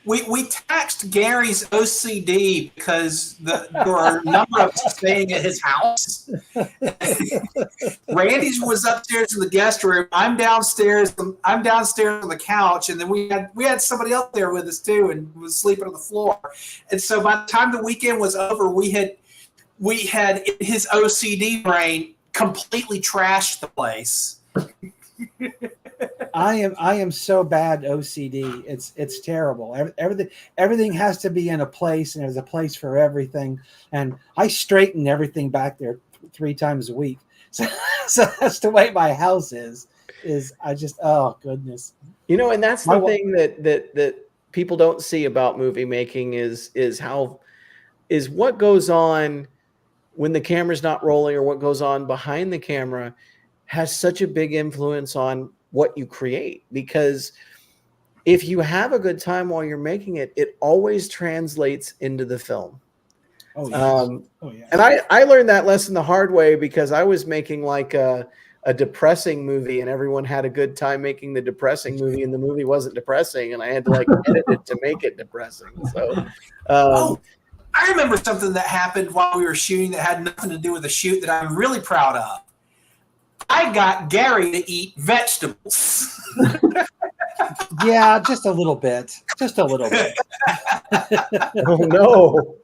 we taxed Gary's OCD because there were a number of us staying at his house. Randy's was upstairs in the guest room. I'm downstairs on the couch, and then we had somebody else there with us too, and was sleeping on the floor. And so by the time the weekend was over, we had in his OCD brain completely trashed the place. I am so bad OCD. It's terrible. Everything has to be in a place, and there's a place for everything. And I straighten everything back there 3 times a week. So that's the way my house is. I just, oh goodness. And that's the thing that people don't see about movie making is what goes on when the camera's not rolling, or what goes on behind the camera has such a big influence on what you create. Because if you have a good time while you're making it, it always translates into the film. Oh, yes. And I learned that lesson the hard way, because I was making like a depressing movie, and everyone had a good time making the depressing movie, and the movie wasn't depressing, and I had to edit it to make it depressing. So I remember something that happened while we were shooting that had nothing to do with the shoot that I'm really proud of. I got Gary to eat vegetables. Yeah, just a little bit. Just a little bit. Oh no!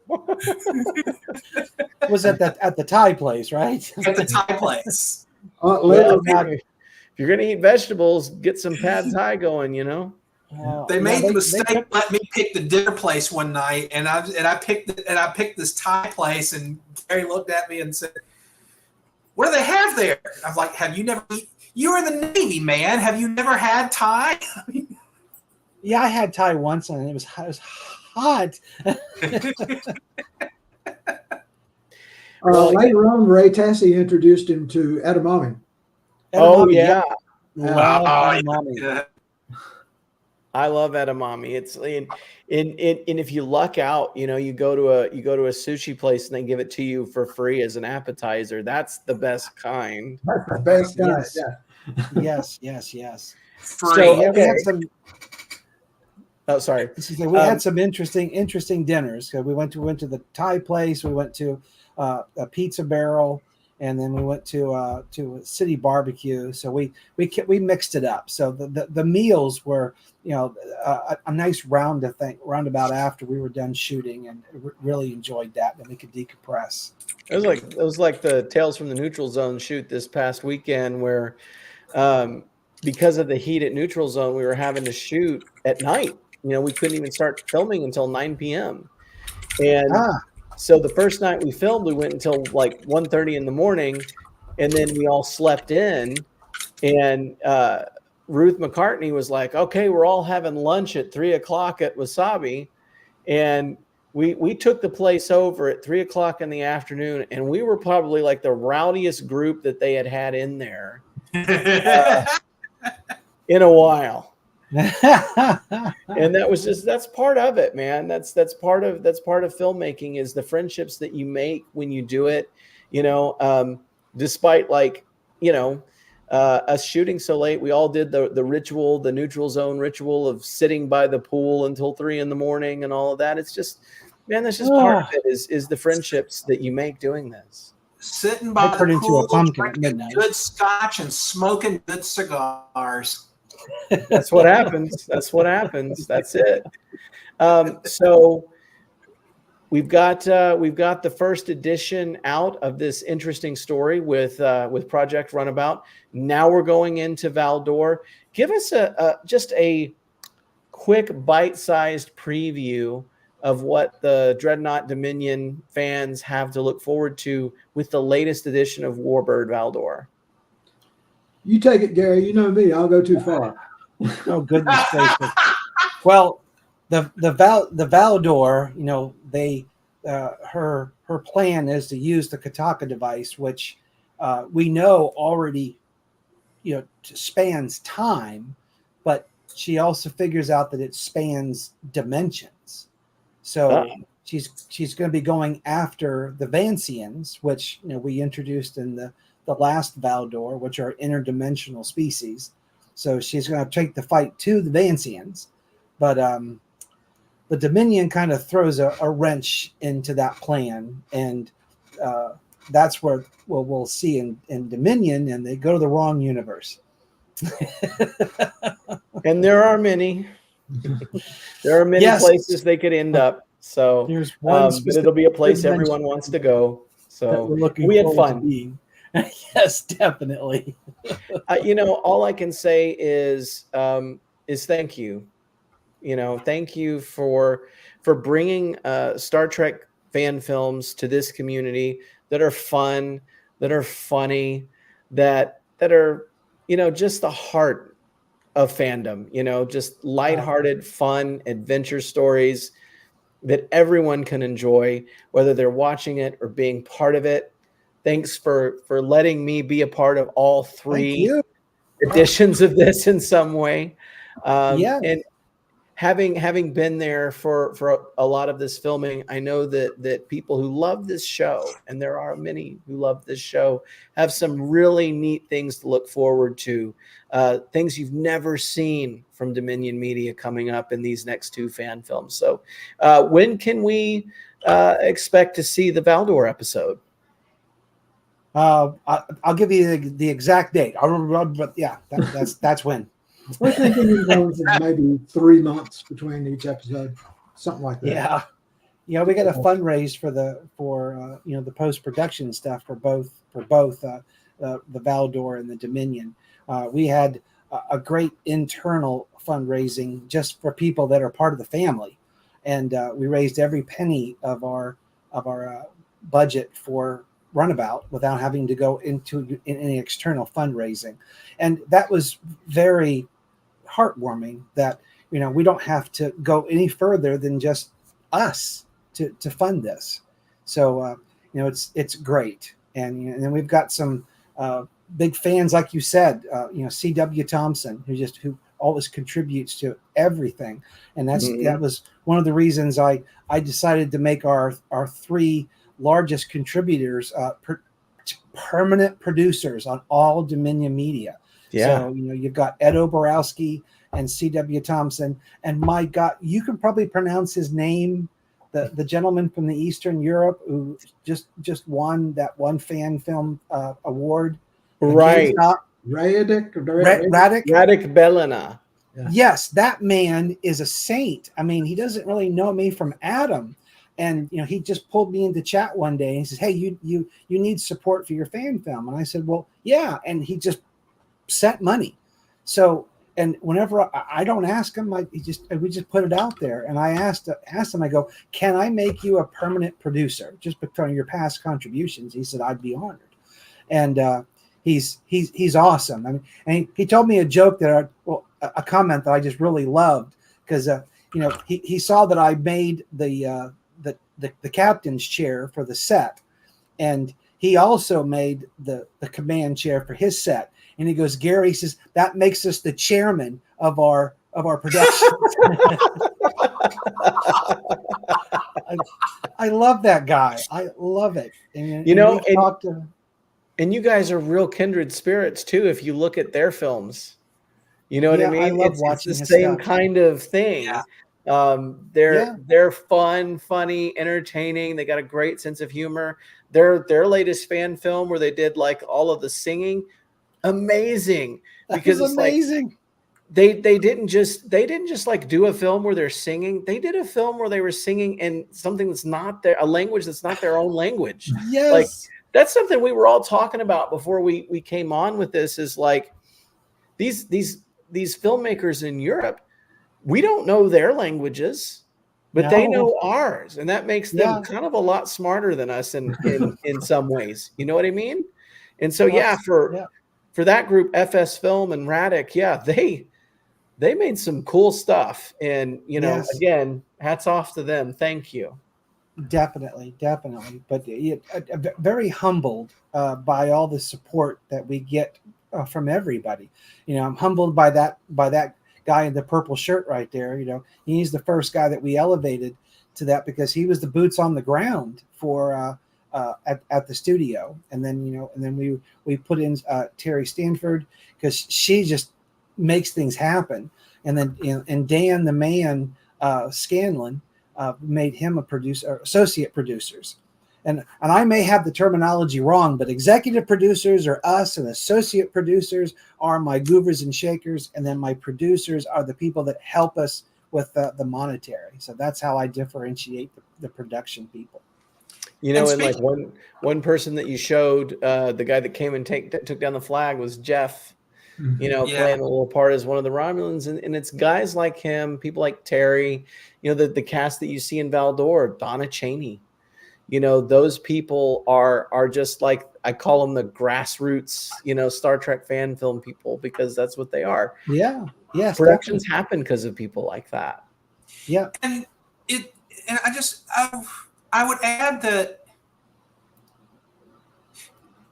Was at the Thai place, right? At the Thai place. If you're gonna eat vegetables, get some pad Thai going. They made the mistake. Let me pick the dinner place one night, and I picked this Thai place, and Gary looked at me and said, "What do they have there?" I'm like, "Have you never eaten? You were in the Navy, man. Have you never had Thai?" Yeah, I had Thai once, and it was hot. Later on, Ray Tassi introduced him to edamame. Oh yeah! Wow, edamame. Yeah. I love edamame. It's and if you luck out, you go to a sushi place and they give it to you for free as an appetizer. That's the best kind. That's the best kind. Yes. Yeah. Yes. Free. So, we had some. Oh, sorry. We had some interesting dinners. We went to the Thai place. We went to a Pizza Barrel, and then we went to a City Barbecue. So we mixed it up. So the meals were a nice roundabout after we were done shooting, and really enjoyed that. Then we could decompress. It was like the Tales from the Neutral Zone shoot this past weekend, where because of the heat at Neutral Zone, we were having to shoot at night. We couldn't even start filming until 9 p.m. And so the first night we filmed, we went until like 1:30 in the morning, and then we all slept in. And Ruth McCartney was like, "Okay, we're all having lunch at 3:00 at Wasabi," and we took the place over at 3:00 in the afternoon, and we were probably like the rowdiest group that they had in there in a while. And that's part of it, man. That's part of filmmaking, is the friendships that you make when you do it. despite us shooting so late. We all did the ritual, the neutral zone ritual of sitting by the pool until 3 a.m. and all of that. It's just, man, that's just part of it is the friendships that you make doing this. Sitting I by turned the into a pool, pumpkin at drinking midnight. good scotch and smoking good cigars. That's what happens. That's what happens. That's it. So we've got the first edition out of this interesting story with Project Runabout. Now we're going into Valdor. Give us just a quick bite-sized preview of what the Dreadnought Dominion fans have to look forward to with the latest edition of Warbird Valdor. You take it, Gary. You know me. I'll go too far. Oh, goodness gracious. Well, the Valdor, they her plan is to use the Kataka device, which we know already spans time, but she also figures out that it spans dimensions. So she's going to be going after the Vancians, which we introduced in the last Valdor, which are interdimensional species. So she's going to take the fight to the Vancians, but the Dominion kind of throws a wrench into that plan, and that's where we'll see in Dominion, and they go to the wrong universe. And there are many. There are many places they could end up. So there's one, but it'll be a place everyone wants to go. So we had fun. Yes, definitely. All I can say is thank you. Thank you for bringing Star Trek fan films to this community that are fun, that are funny, that are just the heart of fandom. Just lighthearted, fun adventure stories that everyone can enjoy, whether they're watching it or being part of it. Thanks for letting me be a part of all 3 editions of this in some way. And having been there for a lot of this filming, I know that people who love this show, and there are many who love this show, have some really neat things to look forward to, things you've never seen from Dominion Media coming up in these next 2 fan films. So when can we expect to see the Valdor episode? I'll give you the exact date. I remember, but yeah, that's when. We're thinking in terms of maybe 3 months between each episode, something like that. Yeah. We got a fundraise for the post production stuff for both the Valdor and the Dominion. We had a great internal fundraising just for people that are part of the family, and we raised every penny of our budget for Runabout without having to go into any external fundraising, and that was very heartwarming that we don't have to go any further than just us to fund this. So it's great, and then we've got some big fans, like you said, C.W. Thompson, who always contributes to everything, and that was one of the reasons I decided to make our 3 largest contributors permanent producers on all Dominion Media. So you've got Ed Oborowski and C.W. Thompson, and my God, you can probably pronounce his name, the gentleman from the Eastern Europe who just won that one fan film award. Right. Radek Belina. Yes, that man is a saint. I mean, he doesn't really know me from Adam. And he just pulled me into chat one day and he says, "Hey, you need support for your fan film." And I said, "Well, yeah." And he just sent money. So, and whenever I don't ask him, we just put it out there. And I asked him, I go, "Can I make you a permanent producer just because of your past contributions?" He said, "I'd be honored." And he's awesome. I mean, and he told me a joke a comment that I just really loved because he saw that I made the captain's chair for the set, and he also made the command chair for his set. And he goes, "Gary," says, "that makes us the chairman of our production." I love that guy. I love it. And And you guys are real kindred spirits too. If you look at their films, you know what I Yeah, I mean? love It's watching the his same stuff. kind of thing. Yeah. They're fun, funny, entertaining. They got a great sense of humor. Their latest fan film where they did like all of the singing, amazing, That because was it's like amazing. they didn't just like do a film where they're singing. They did a film where they were singing in something that's not their a language that's not their own language. Like Yes. that's something we were all talking about before we came on with this, is like these filmmakers in Europe, we don't know their languages, but they No. know ours, and that makes them Yeah. kind of a lot smarter than us in some ways. You know what I mean? And so Well, yeah, yeah. for that group, FS Film and Radek, yeah, they made some cool stuff. And you know, Yes. again, hats off to them. Thank you. Definitely. But very humbled by all the support that we get from everybody. You know, I'm humbled by that guy in the purple shirt right there. You know, he's the first guy that we elevated to that because he was the boots on the ground for at the studio. And then we put in Terry Stanford because she just makes things happen. And then and Dan the man Scanlon. Made him a producer, associate producers, and I may have the terminology wrong, but executive producers are us, and associate producers are my goovers and shakers, and then my producers are the people that help us with the monetary. So that's how I differentiate the production people. You know, and like one person that you showed, the guy that came and took down the flag was Jeff. You know, playing a little part as one of the Romulans, and it's guys like him, people like Terry, you know, the cast that you see in Valdor, Donna Cheney, you know, those people are just like, I call them the grassroots, you know, Star Trek fan film people, because that's what they are. Yeah. Yes. Productions Definitely. happen because of people like that. Yeah. And I would add that,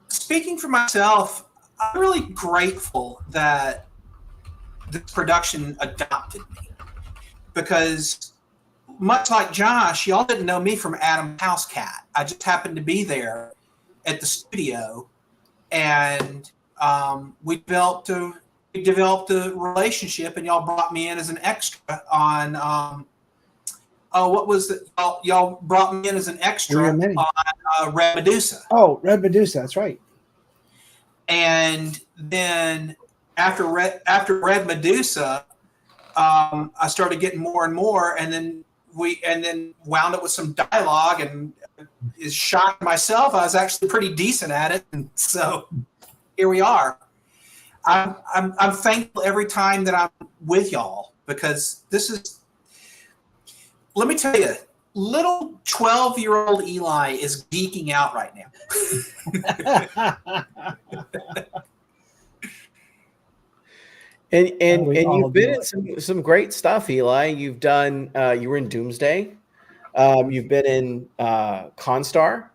speaking for myself, I'm really grateful that the production adopted me, because much like Josh, y'all didn't know me from Adam House Cat. I just happened to be there at the studio, and we developed a relationship, and y'all brought me in as an extra on what was it? Y'all brought me in as an extra on Red Medusa. Oh, Red Medusa, that's right. And then after Red Medusa, I started getting more and more, and then wound up with some dialogue, and is shocked myself. I was actually pretty decent at it, and so here we are. I'm thankful every time that I'm with y'all, because this is. Let me tell you, little 12-year-old Eli is geeking out right now. And you've been in some great stuff, Eli. You've done you were in Doomsday. You've been in Constar,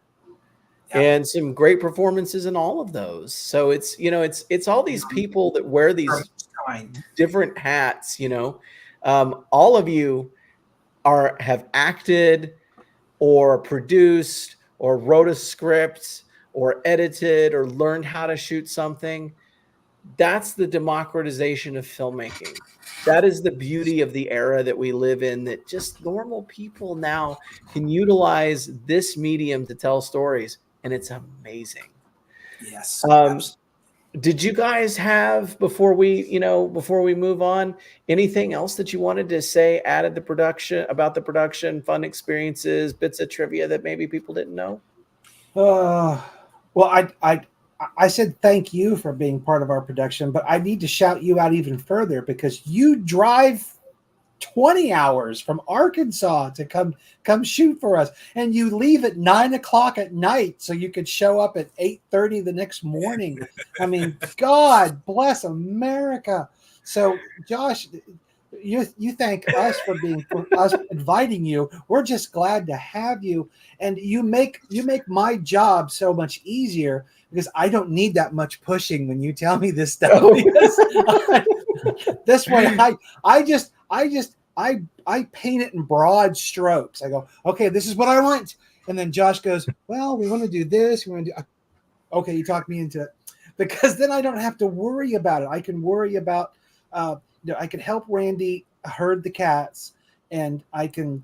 and some great performances in all of those. So it's, you know, it's all these people that wear these different hats. You know, all of you have acted or produced or wrote a script or edited or learned how to shoot something. That's the democratization of filmmaking. That is the beauty of the era that we live in, that just normal people now can utilize this medium to tell stories, and it's amazing. Yes. Did you guys have, before we move on, anything else that you wanted to say, added about the production, fun experiences, bits of trivia that maybe people didn't know? Well, I said thank you for being part of our production, but I need to shout you out even further, because you drive 20 hours from Arkansas to come shoot for us, and you leave at 9 o'clock at night so you could show up at 8:30 the next morning. I mean, God bless America. So, Josh, you thank us for us inviting you. We're just glad to have you, and you make my job so much easier, because I don't need that much pushing when you tell me this stuff. This one, I paint it in broad strokes. I go, okay, this is what I want, and then Josh goes, well, we want to do this. We want to do. Okay, you talked me into it, because then I don't have to worry about it. I can worry about, I can help Randy herd the cats, and I can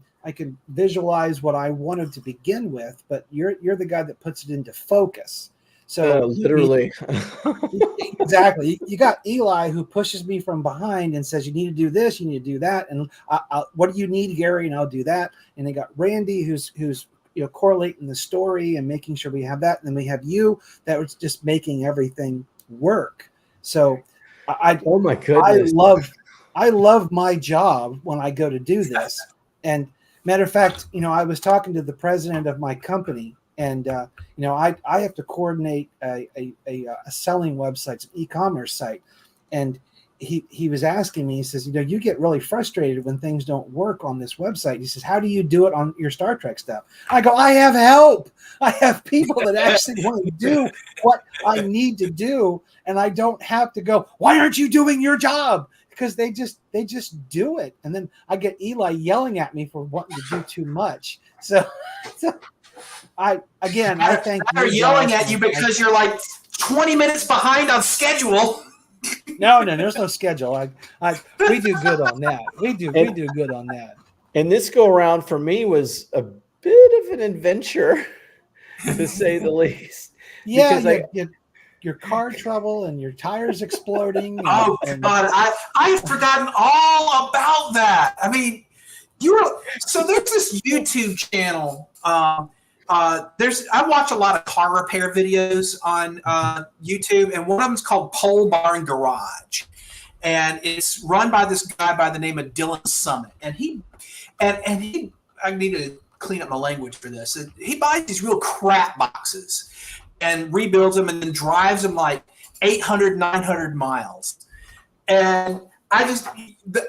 visualize what I wanted to begin with. But you're the guy that puts it into focus. So literally. Exactly. You got Eli, who pushes me from behind and says, you need to do this, you need to do that. And what do you need, Gary? And I'll do that. And they got Randy, who's correlating the story and making sure we have that. And then we have you that was just making everything work. So oh my goodness. I love my job when I go to do this. And matter of fact, I was talking to the president of my company, and I have to coordinate a selling website, an e-commerce site, and he was asking me. He says, you get really frustrated when things don't work on this website. He says, how do you do it on your Star Trek stuff? I go, I have help. I have people that actually want to do what I need to do, and I don't have to go, why aren't you doing your job? Because they just do it, and then I get Eli yelling at me for wanting to do too much. So I think they're yelling at you because you're like 20 minutes behind on schedule. No, there's no schedule. We do good on that. We do good on that. And this go around for me was a bit of an adventure, to say the least. Yeah, your car trouble and your tires exploding. God, I've forgotten all about that. I mean, so there's this YouTube channel. I watch a lot of car repair videos on YouTube, and one of them's called Pole Barn Garage, and it's run by this guy by the name of Dylan Summit. And he I need to clean up my language for this. He buys these real crap boxes and rebuilds them, and then drives them like 800, 900 miles. And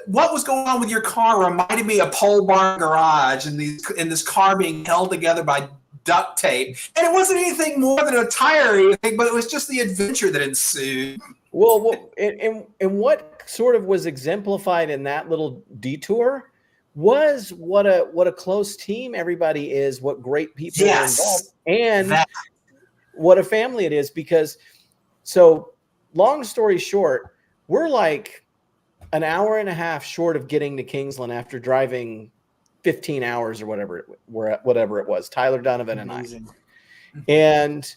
what was going on with your car reminded me of Pole Barn Garage and this car being held together by duct tape. And it wasn't anything more than a tire or anything, but it was just the adventure that ensued. Well, and what sort of was exemplified in that little detour was what a close team everybody is, what great people are involved, and what a family it is. Because, so long story short, we're like an hour and a half short of getting to Kingsland after driving 15 hours or whatever it was, Tyler Donovan and I. And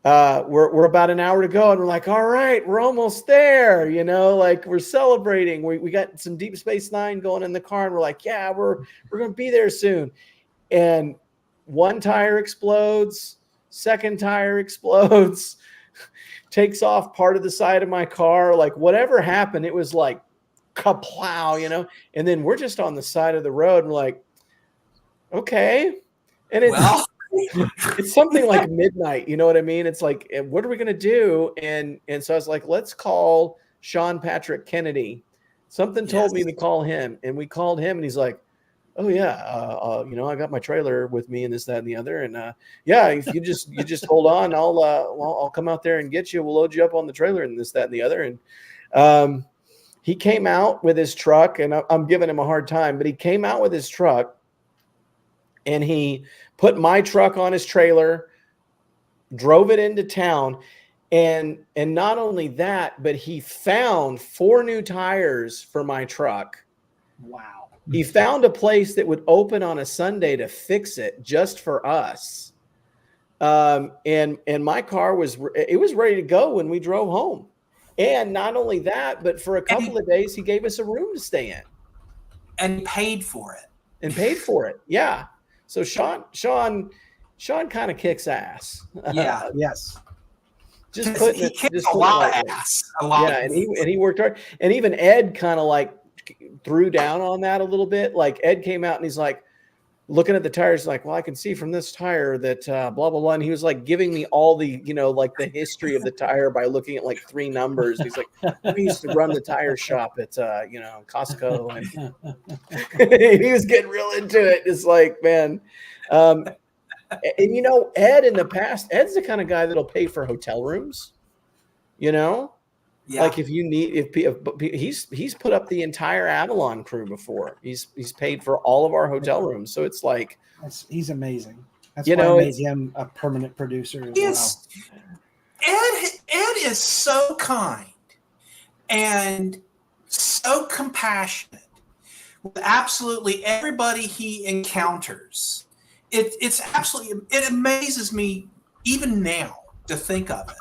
we're about an hour to go, and we're like, all right, we're almost there, like we're celebrating. We got some Deep Space Nine going in the car, and we're like, yeah, we're going to be there soon. And one tire explodes, second tire explodes, takes off part of the side of my car. Like whatever happened, it was like kaplow, and then we're just on the side of the road, and we're like, okay. And it's something like midnight, you know what I mean? It's like, what are we going to do? And so I was like, let's call Sean Patrick Kennedy. Something told me to call him, and we called him, and he's like, oh yeah, I got my trailer with me and this, that, and the other. And yeah, if you just hold on, I'll come out there and get you. We'll load you up on the trailer and this, that, and the other. And he came out with his truck, and I'm giving him a hard time, but he came out with his truck, and he put my truck on his trailer, drove it into town. And not only that, but he found 4 new tires for my truck. Wow. He found a place that would open on a Sunday to fix it just for us. And my car was ready to go when we drove home. And not only that, but for a couple of days, he gave us a room to stay in. And paid for it. Yeah. So Sean kind of kicks ass. Yeah. Yes. Just putting a lot of ass. And he worked hard. And even Ed kind of like threw down on that a little bit. Like Ed came out and he's like looking at the tires, like, well, I can see from this tire that blah blah blah. And he was like giving me all the like the history of the tire by looking at like 3 numbers. He's like, we used to run the tire shop at Costco, and he was getting real into it. It's like, man. And Ed in the past, Ed's the kind of guy that'll pay for hotel rooms, Yeah. Like if you need, he's put up the entire Avalon crew before. He's paid for all of our hotel rooms. So it's like, he's amazing. That's why I made him a permanent producer as well. Ed is so kind and so compassionate with absolutely everybody he encounters. It amazes me even now to think of it.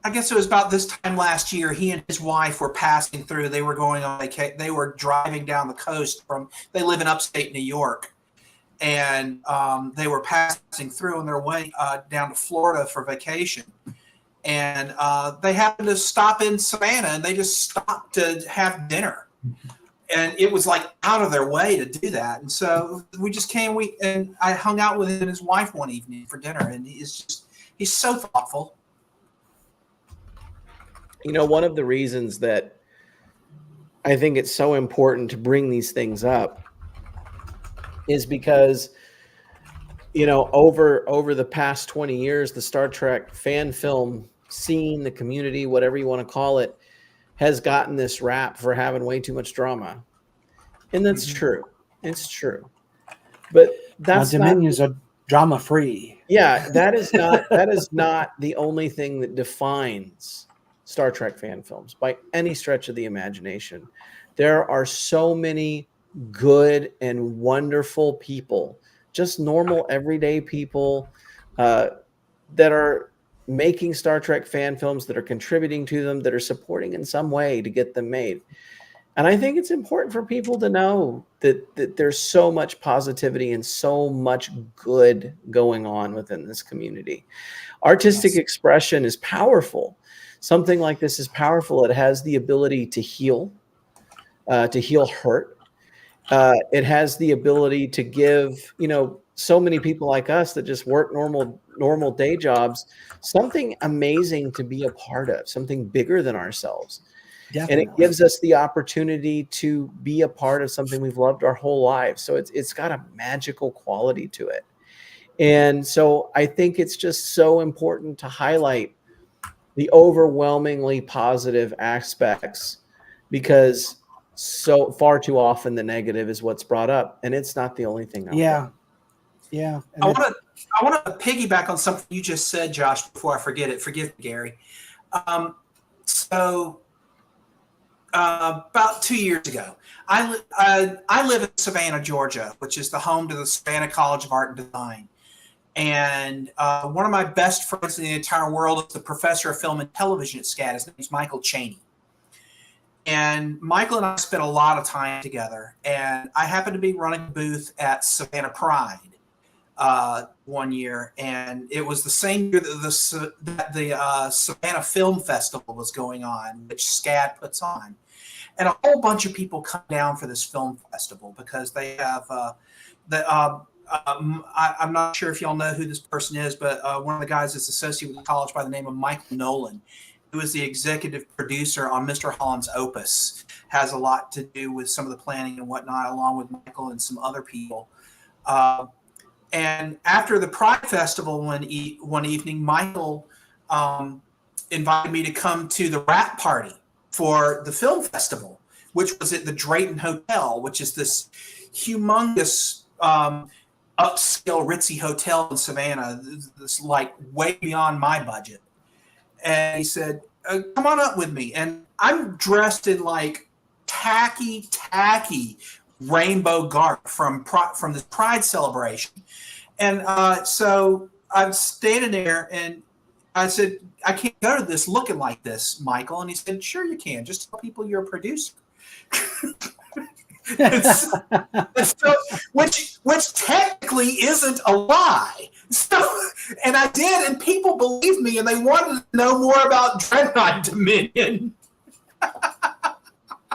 I guess it was about this time last year. He and his wife were passing through. They were going on vacation. They were driving down the coast they live in upstate New York, and they were passing through on their way down to Florida for vacation. And they happened to stop in Savannah, and they just stopped to have dinner. And it was like out of their way to do that. And so we just came. And I hung out with him and his wife one evening for dinner, and he's so thoughtful. You know, one of the reasons that I think it's so important to bring these things up is because, you know, over the past 20 years, the Star Trek fan film scene, the community, whatever you want to call it, has gotten this rap for having way too much drama. And that's true. It's true. But that's Dominions are drama free. Yeah, that is not the only thing that defines Star Trek fan films by any stretch of the imagination. There are so many good and wonderful people, just normal everyday people that are making Star Trek fan films, that are contributing to them, that are supporting in some way to get them made. And I think it's important for people to know that there's so much positivity and so much good going on within this community. Artistic expression is powerful. Something like this is powerful. It has the ability to heal hurt. It has the ability to give, you know, so many people like us that just work normal day jobs, something amazing to be a part of, something bigger than ourselves. Definitely. And it gives us the opportunity to be a part of something we've loved our whole lives. So it's got a magical quality to it. And so I think it's just so important to highlight the overwhelmingly positive aspects, because so far too often the negative is what's brought up, and it's not the only thing out there. Yeah. I want to piggyback on something you just said, Josh, before I forget it. Forgive me, Gary. About 2 years ago, I live in Savannah, Georgia, which is the home to the Savannah College of Art and Design. And one of my best friends in the entire world is the professor of film and television at SCAD. His name is Michael Cheney. And Michael and I spent a lot of time together. And I happened to be running a booth at Savannah Pride one year. And it was the same year that the Savannah Film Festival was going on, which SCAD puts on. And a whole bunch of people come down for this film festival because they have I'm not sure if y'all know who this person is, but one of the guys is associated with the college by the name of Michael Nolan, who is the executive producer on Mr. Holland's Opus, has a lot to do with some of the planning and whatnot, along with Michael and some other people. And after the Pride Festival one evening, Michael invited me to come to the wrap party for the film festival, which was at the Drayton Hotel, which is this humongous upscale ritzy hotel in Savannah, this like way beyond my budget. And he said, come on up with me. And I'm dressed in like tacky rainbow garb from this Pride celebration. And so I'm standing there and I said, I can't go to this looking like this, Michael. And he said, sure you can. Just tell people you're a producer. So, which technically isn't a lie. So, and I did, and people believed me, and they wanted to know more about Dreadnought Dominion.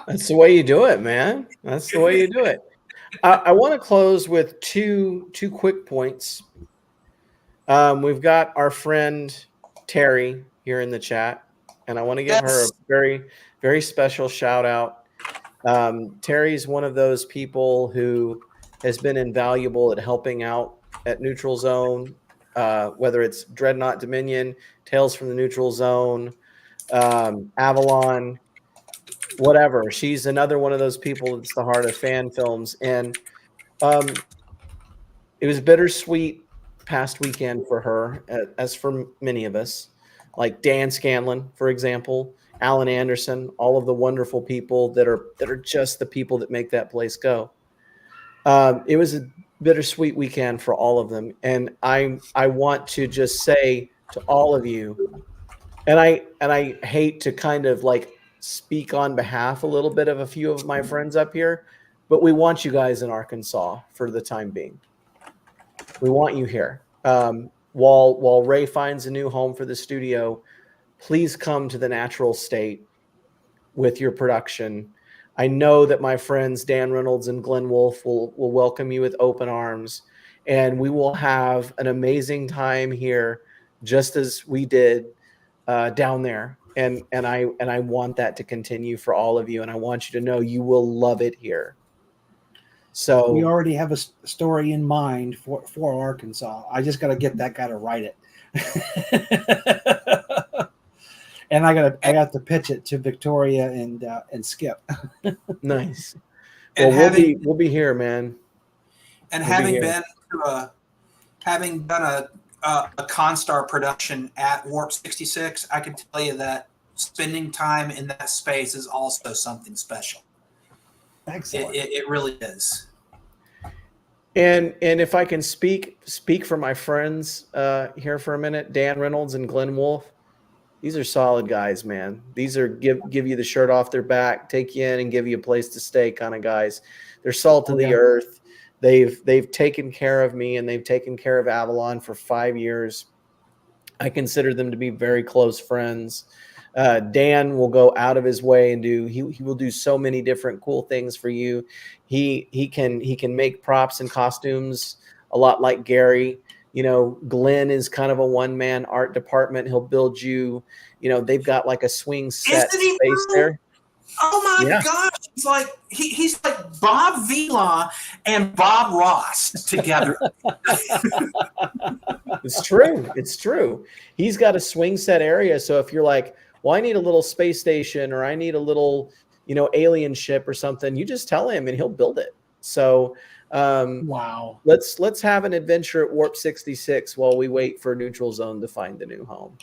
That's the way you do it, man. That's the way you do it. I want to close with two quick points. We've got our friend Terry here in the chat, and I want to give her a very, very special shout out. Terry's one of those people who has been invaluable at helping out at Neutral Zone, whether it's Dreadnought Dominion, Tales from the Neutral Zone, Avalon, whatever. She's another one of those people that's the heart of fan films. And it was bittersweet past weekend for her, as for many of us, like Dan Scanlon, for example, Alan Anderson, all of the wonderful people that are just the people that make that place go. It was a bittersweet weekend for all of them, and I want to just say to all of you, and I hate to kind of like speak on behalf a little bit of a few of my friends up here, but we want you guys in Arkansas for the time being. We want you here. While Ray finds a new home for the studio, please come to the natural state with your production. I know that my friends Dan Reynolds and Glenn Wolfe will welcome you with open arms, and we will have an amazing time here, just as we did down there. And I want that to continue for all of you, and I want you to know you will love it here. So we already have a story in mind for Arkansas. I just got to get that guy to write it. And I got to pitch it to Victoria and Skip. Nice. Well, we'll be here, man. And having done a Constar production at Warp 66, I can tell you that spending time in that space is also something special. Excellent. It really is. And if I can speak for my friends here for a minute, Dan Reynolds and Glenn Wolfe, these are solid guys, man. These are give you the shirt off their back, take you in and give you a place to stay kind of guys. They're salt of the earth. They've taken care of me, and they've taken care of Avalon for 5 years. I consider them to be very close friends. Dan will go out of his way and he will do so many different cool things for you. He can make props and costumes a lot like Gary. You know, Glenn is kind of a one-man art department. He'll build you, they've got like a swing set space there. Oh my gosh. He's like Bob Vila and Bob Ross together. It's true. It's true. He's got a swing set area. So if you're like, well, I need a little space station, or I need a little, alien ship or something, you just tell him and he'll build it. So wow. Let's have an adventure at Warp 66 while we wait for Neutral Zone to find a new home.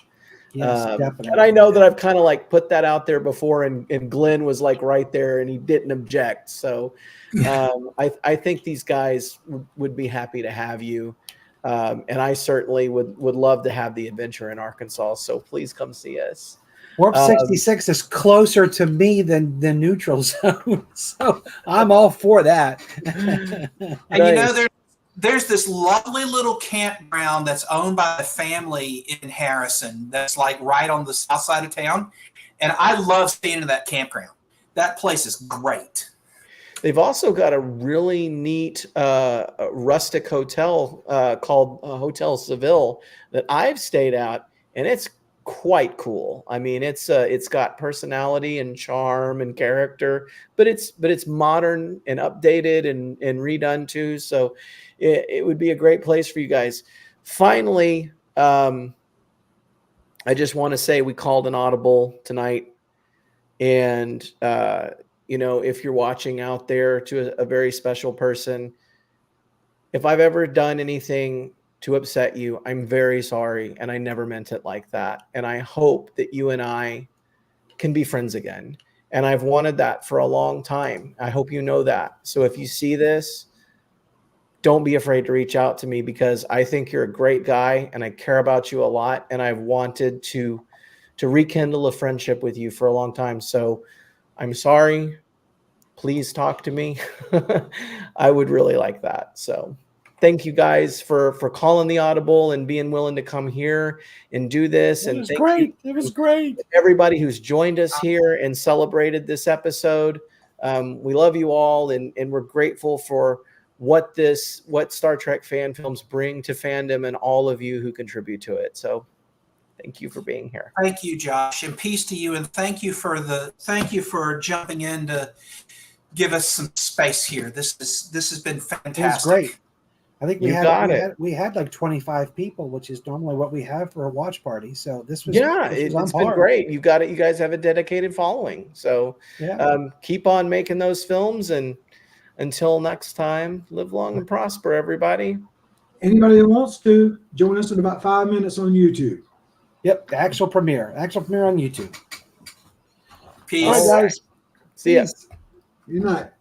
Yes, definitely. And I know that I've kind of like put that out there before, and Glenn was like right there and he didn't object. So I think these guys would be happy to have you. And I certainly would love to have the adventure in Arkansas. So please come see us. Warp 66 is closer to me than Neutral Zone. So I'm all for that. And there's this lovely little campground that's owned by a family in Harrison that's like right on the south side of town. And I love staying in that campground. That place is great. They've also got a really neat rustic hotel called Hotel Seville that I've stayed at, and it's quite cool. I mean, it's got personality and charm and character, but it's modern and updated and redone too. So it would be a great place for you guys. Finally, I just want to say we called an audible tonight, and if you're watching out there, to a very special person, if I've ever done anything to upset you, I'm very sorry, and I never meant it like that. And I hope that you and I can be friends again. And I've wanted that for a long time. I hope you know that. So if you see this, don't be afraid to reach out to me, because I think you're a great guy and I care about you a lot. And I've wanted to rekindle a friendship with you for a long time. So I'm sorry. Please talk to me. I would really like that. So thank you guys for calling the audible and being willing to come here and do this. It was great. It was great. Everybody who's joined us here and celebrated this episode. We love you all, and we're grateful for what Star Trek fan films bring to fandom, and all of you who contribute to it. So thank you for being here. Thank you, Josh, and peace to you. And thank you for jumping in to give us some space here. This has been fantastic. It was great. I think we had like 25 people, which is normally what we have for a watch party. So this was it's been great. You got it. You guys have a dedicated following. So keep on making those films, and until next time, live long and prosper, everybody. Anybody that wants to join us in about 5 minutes on YouTube. Yep, the actual premiere on YouTube. Peace. All right, guys. See ya. Peace. Good night.